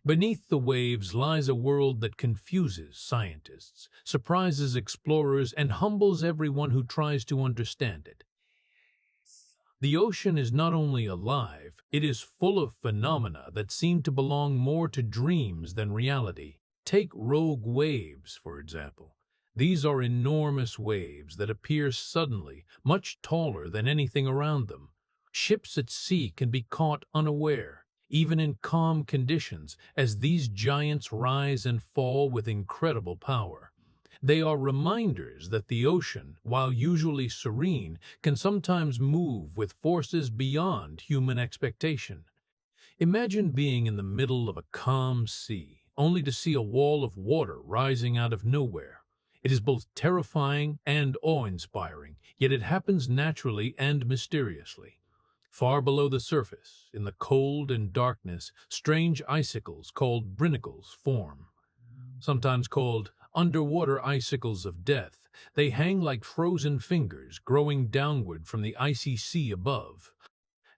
Beneath the waves lies a world that confuses scientists, surprises explorers, and humbles everyone who tries to understand it. The ocean is not only alive, it is full of phenomena that seem to belong more to dreams than reality. Take rogue waves, for example. These are enormous waves that appear suddenly, much taller than anything around them. Ships at sea can be caught unaware, even in calm conditions, as these giants rise and fall with incredible power. They are reminders that the ocean, while usually serene, can sometimes move with forces beyond human expectation. Imagine being in the middle of a calm sea, only to see a wall of water rising out of nowhere. It is both terrifying and awe-inspiring, yet it happens naturally and mysteriously. Far below the surface, in the cold and darkness, strange icicles called brinicles form. Sometimes called underwater icicles of death, they hang like frozen fingers growing downward from the icy sea above.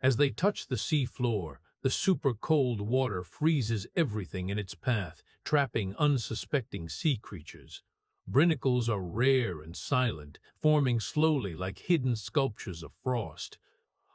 As they touch the sea floor, the super-cold water freezes everything in its path, trapping unsuspecting sea creatures. Brinicles are rare and silent, forming slowly like hidden sculptures of frost.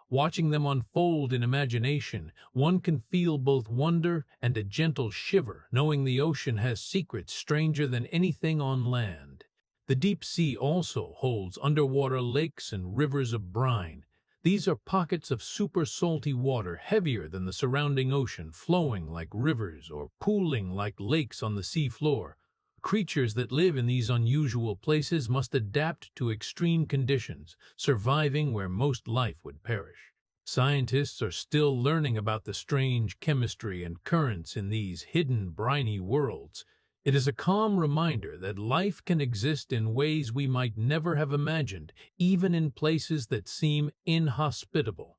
Watching them unfold in imagination, one can feel both wonder and a gentle shiver, knowing the ocean has secrets stranger than anything on land. The deep sea also holds underwater lakes and rivers of brine. These are pockets of super salty water heavier than the surrounding ocean, flowing like rivers or pooling like lakes on the sea floor. Creatures that live in these unusual places must adapt to extreme conditions, surviving where most life would perish. Scientists are still learning about the strange chemistry and currents in these hidden briny worlds. It is a calm reminder that life can exist in ways we might never have imagined, even in places that seem inhospitable.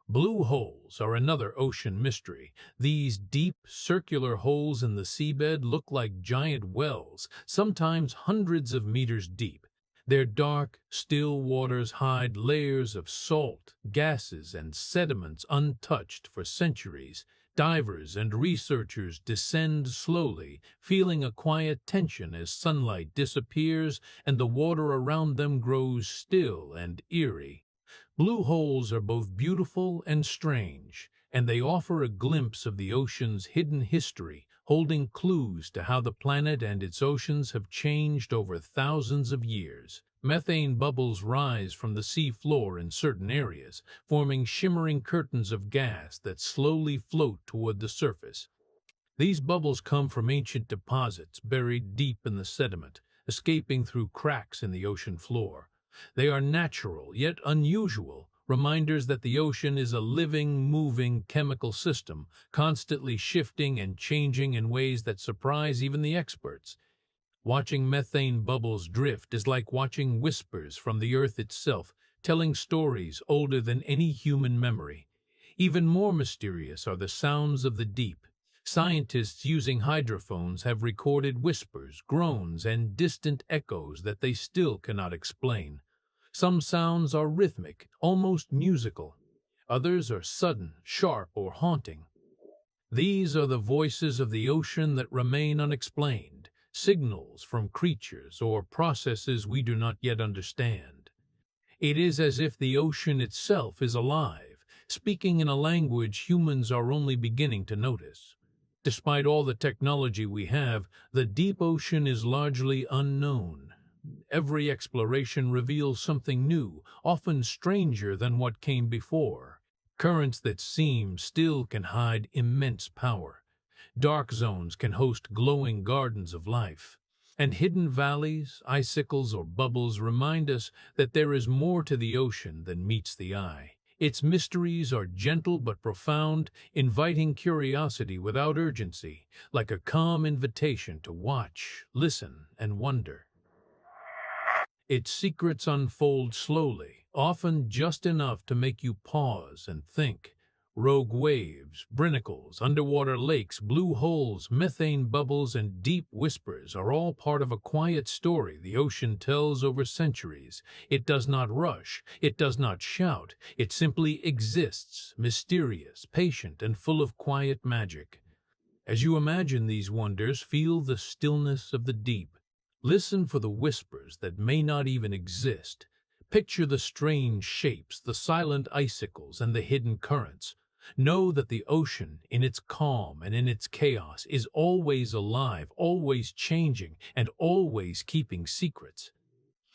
Blue holes are another ocean mystery. These deep, circular holes in the seabed look like giant wells, sometimes hundreds of meters deep. Their dark, still waters hide layers of salt, gases, and sediments untouched for centuries. Divers and researchers descend slowly, feeling a quiet tension as sunlight disappears and the water around them grows still and eerie. Blue holes are both beautiful and strange, and they offer a glimpse of the ocean's hidden history, holding clues to how the planet and its oceans have changed over thousands of years. Methane bubbles rise from the sea floor in certain areas, forming shimmering curtains of gas that slowly float toward the surface. These bubbles come from ancient deposits buried deep in the sediment, escaping through cracks in the ocean floor. They are natural, yet unusual, reminders that the ocean is a living, moving chemical system, constantly shifting and changing in ways that surprise even the experts. Watching methane bubbles drift is like watching whispers from the earth itself, telling stories older than any human memory. Even more mysterious are the sounds of the deep. Scientists using hydrophones have recorded whispers, groans, and distant echoes that they still cannot explain. Some sounds are rhythmic, almost musical. Others are sudden, sharp, or haunting. These are the voices of the ocean that remain unexplained, signals from creatures or processes we do not yet understand. It is as if the ocean itself is alive, speaking in a language humans are only beginning to notice. Despite all the technology we have, the deep ocean is largely unknown. Every exploration reveals something new, often stranger than what came before. Currents that seem still can hide immense power. Dark zones can host glowing gardens of life. And hidden valleys, icicles, or bubbles remind us that there is more to the ocean than meets the eye. Its mysteries are gentle but profound, inviting curiosity without urgency, like a calm invitation to watch, listen, and wonder. Its secrets unfold slowly, often just enough to make you pause and think. Rogue waves, brinicles, underwater lakes, blue holes, methane bubbles, and deep whispers are all part of a quiet story the ocean tells over centuries. It does not rush, it does not shout, it simply exists, mysterious, patient, and full of quiet magic. As you imagine these wonders, feel the stillness of the deep. Listen for the whispers that may not even exist. Picture the strange shapes, the silent icicles, and the hidden currents. Know that the ocean, in its calm and in its chaos, is always alive, always changing, and always keeping secrets.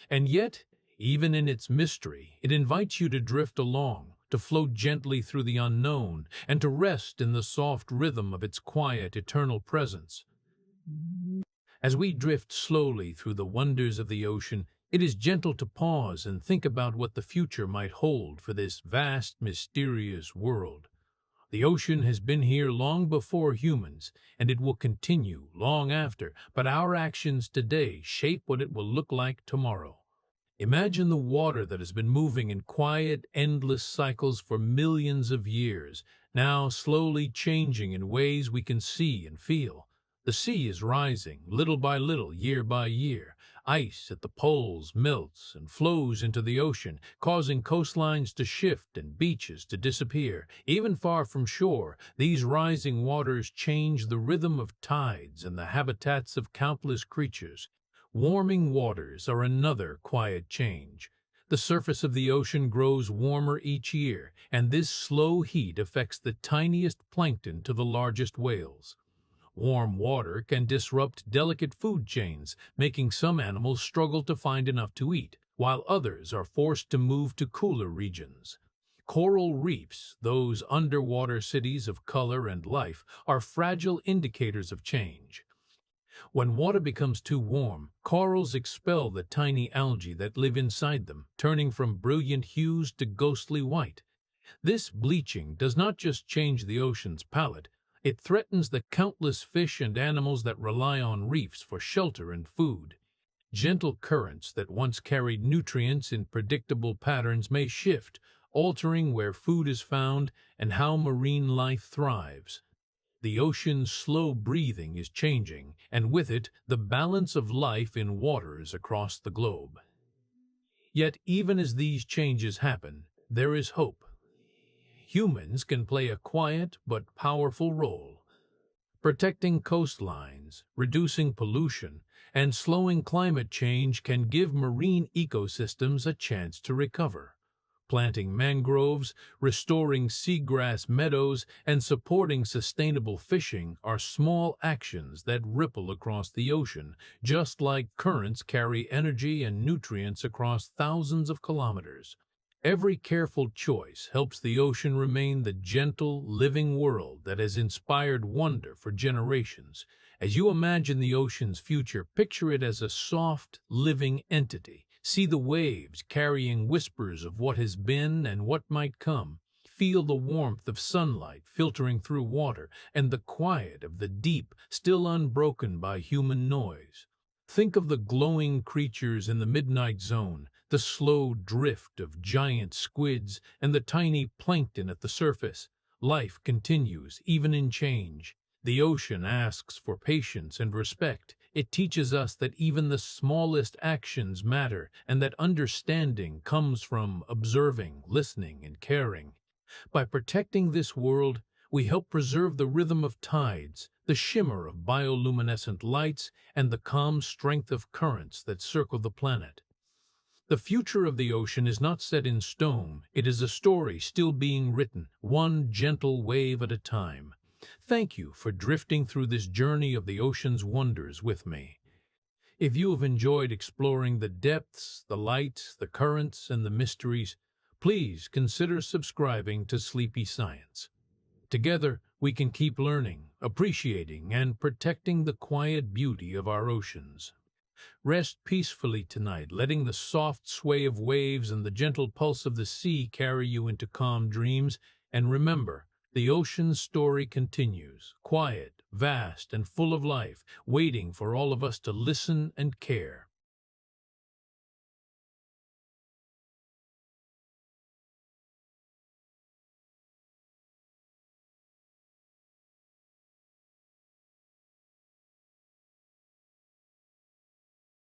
And yet, even in its mystery, it invites you to drift along, to float gently through the unknown, and to rest in the soft rhythm of its quiet, eternal presence. As we drift slowly through the wonders of the ocean, it is gentle to pause and think about what the future might hold for this vast, mysterious world. The ocean has been here long before humans, and it will continue long after, but our actions today shape what it will look like tomorrow. Imagine the water that has been moving in quiet, endless cycles for millions of years, now slowly changing in ways we can see and feel. The sea is rising, little by little, year by year. Ice at the poles melts and flows into the ocean, causing coastlines to shift and beaches to disappear. Even far from shore, these rising waters change the rhythm of tides and the habitats of countless creatures. Warming waters are another quiet change. The surface of the ocean grows warmer each year, and this slow heat affects the tiniest plankton to the largest whales. Warm water can disrupt delicate food chains, making some animals struggle to find enough to eat, while others are forced to move to cooler regions. Coral reefs, those underwater cities of color and life, are fragile indicators of change. When water becomes too warm, corals expel the tiny algae that live inside them, turning from brilliant hues to ghostly white. This bleaching does not just change the ocean's palette, it threatens the countless fish and animals that rely on reefs for shelter and food. Gentle currents that once carried nutrients in predictable patterns may shift, altering where food is found and how marine life thrives. The ocean's slow breathing is changing, and with it, the balance of life in waters across the globe. Yet, even as these changes happen, there is hope. Humans can play a quiet but powerful role, protecting coastlines, reducing pollution, and slowing climate change can give marine ecosystems a chance to recover. Planting mangroves, restoring seagrass meadows, and supporting sustainable fishing are small actions that ripple across the ocean, just like currents carry energy and nutrients across thousands of kilometers. Every careful choice helps the ocean remain the gentle, living world that has inspired wonder for generations. As you imagine the ocean's future, picture it as a soft, living entity, See the waves carrying whispers of what has been and what might come. Feel the warmth of sunlight filtering through water and the quiet of the deep still unbroken by human noise. Think of the glowing creatures in the midnight zone, the slow drift of giant squids and the tiny plankton at the surface. Life continues, even in change. The ocean asks for patience and respect. It teaches us that even the smallest actions matter and that understanding comes from observing, listening, and caring. By protecting this world, we help preserve the rhythm of tides, the shimmer of bioluminescent lights, and the calm strength of currents that circle the planet. The future of the ocean is not set in stone. It is a story still being written, one gentle wave at a time. Thank you for drifting through this journey of the ocean's wonders with me. If you have enjoyed exploring the depths, the light, the currents, and the mysteries, please consider subscribing to Sleepy Science. Together, we can keep learning, appreciating, and protecting the quiet beauty of our oceans. Rest peacefully tonight, letting the soft sway of waves and the gentle pulse of the sea carry you into calm dreams. And remember, the ocean's story continues, quiet, vast, and full of life, waiting for all of us to listen and care.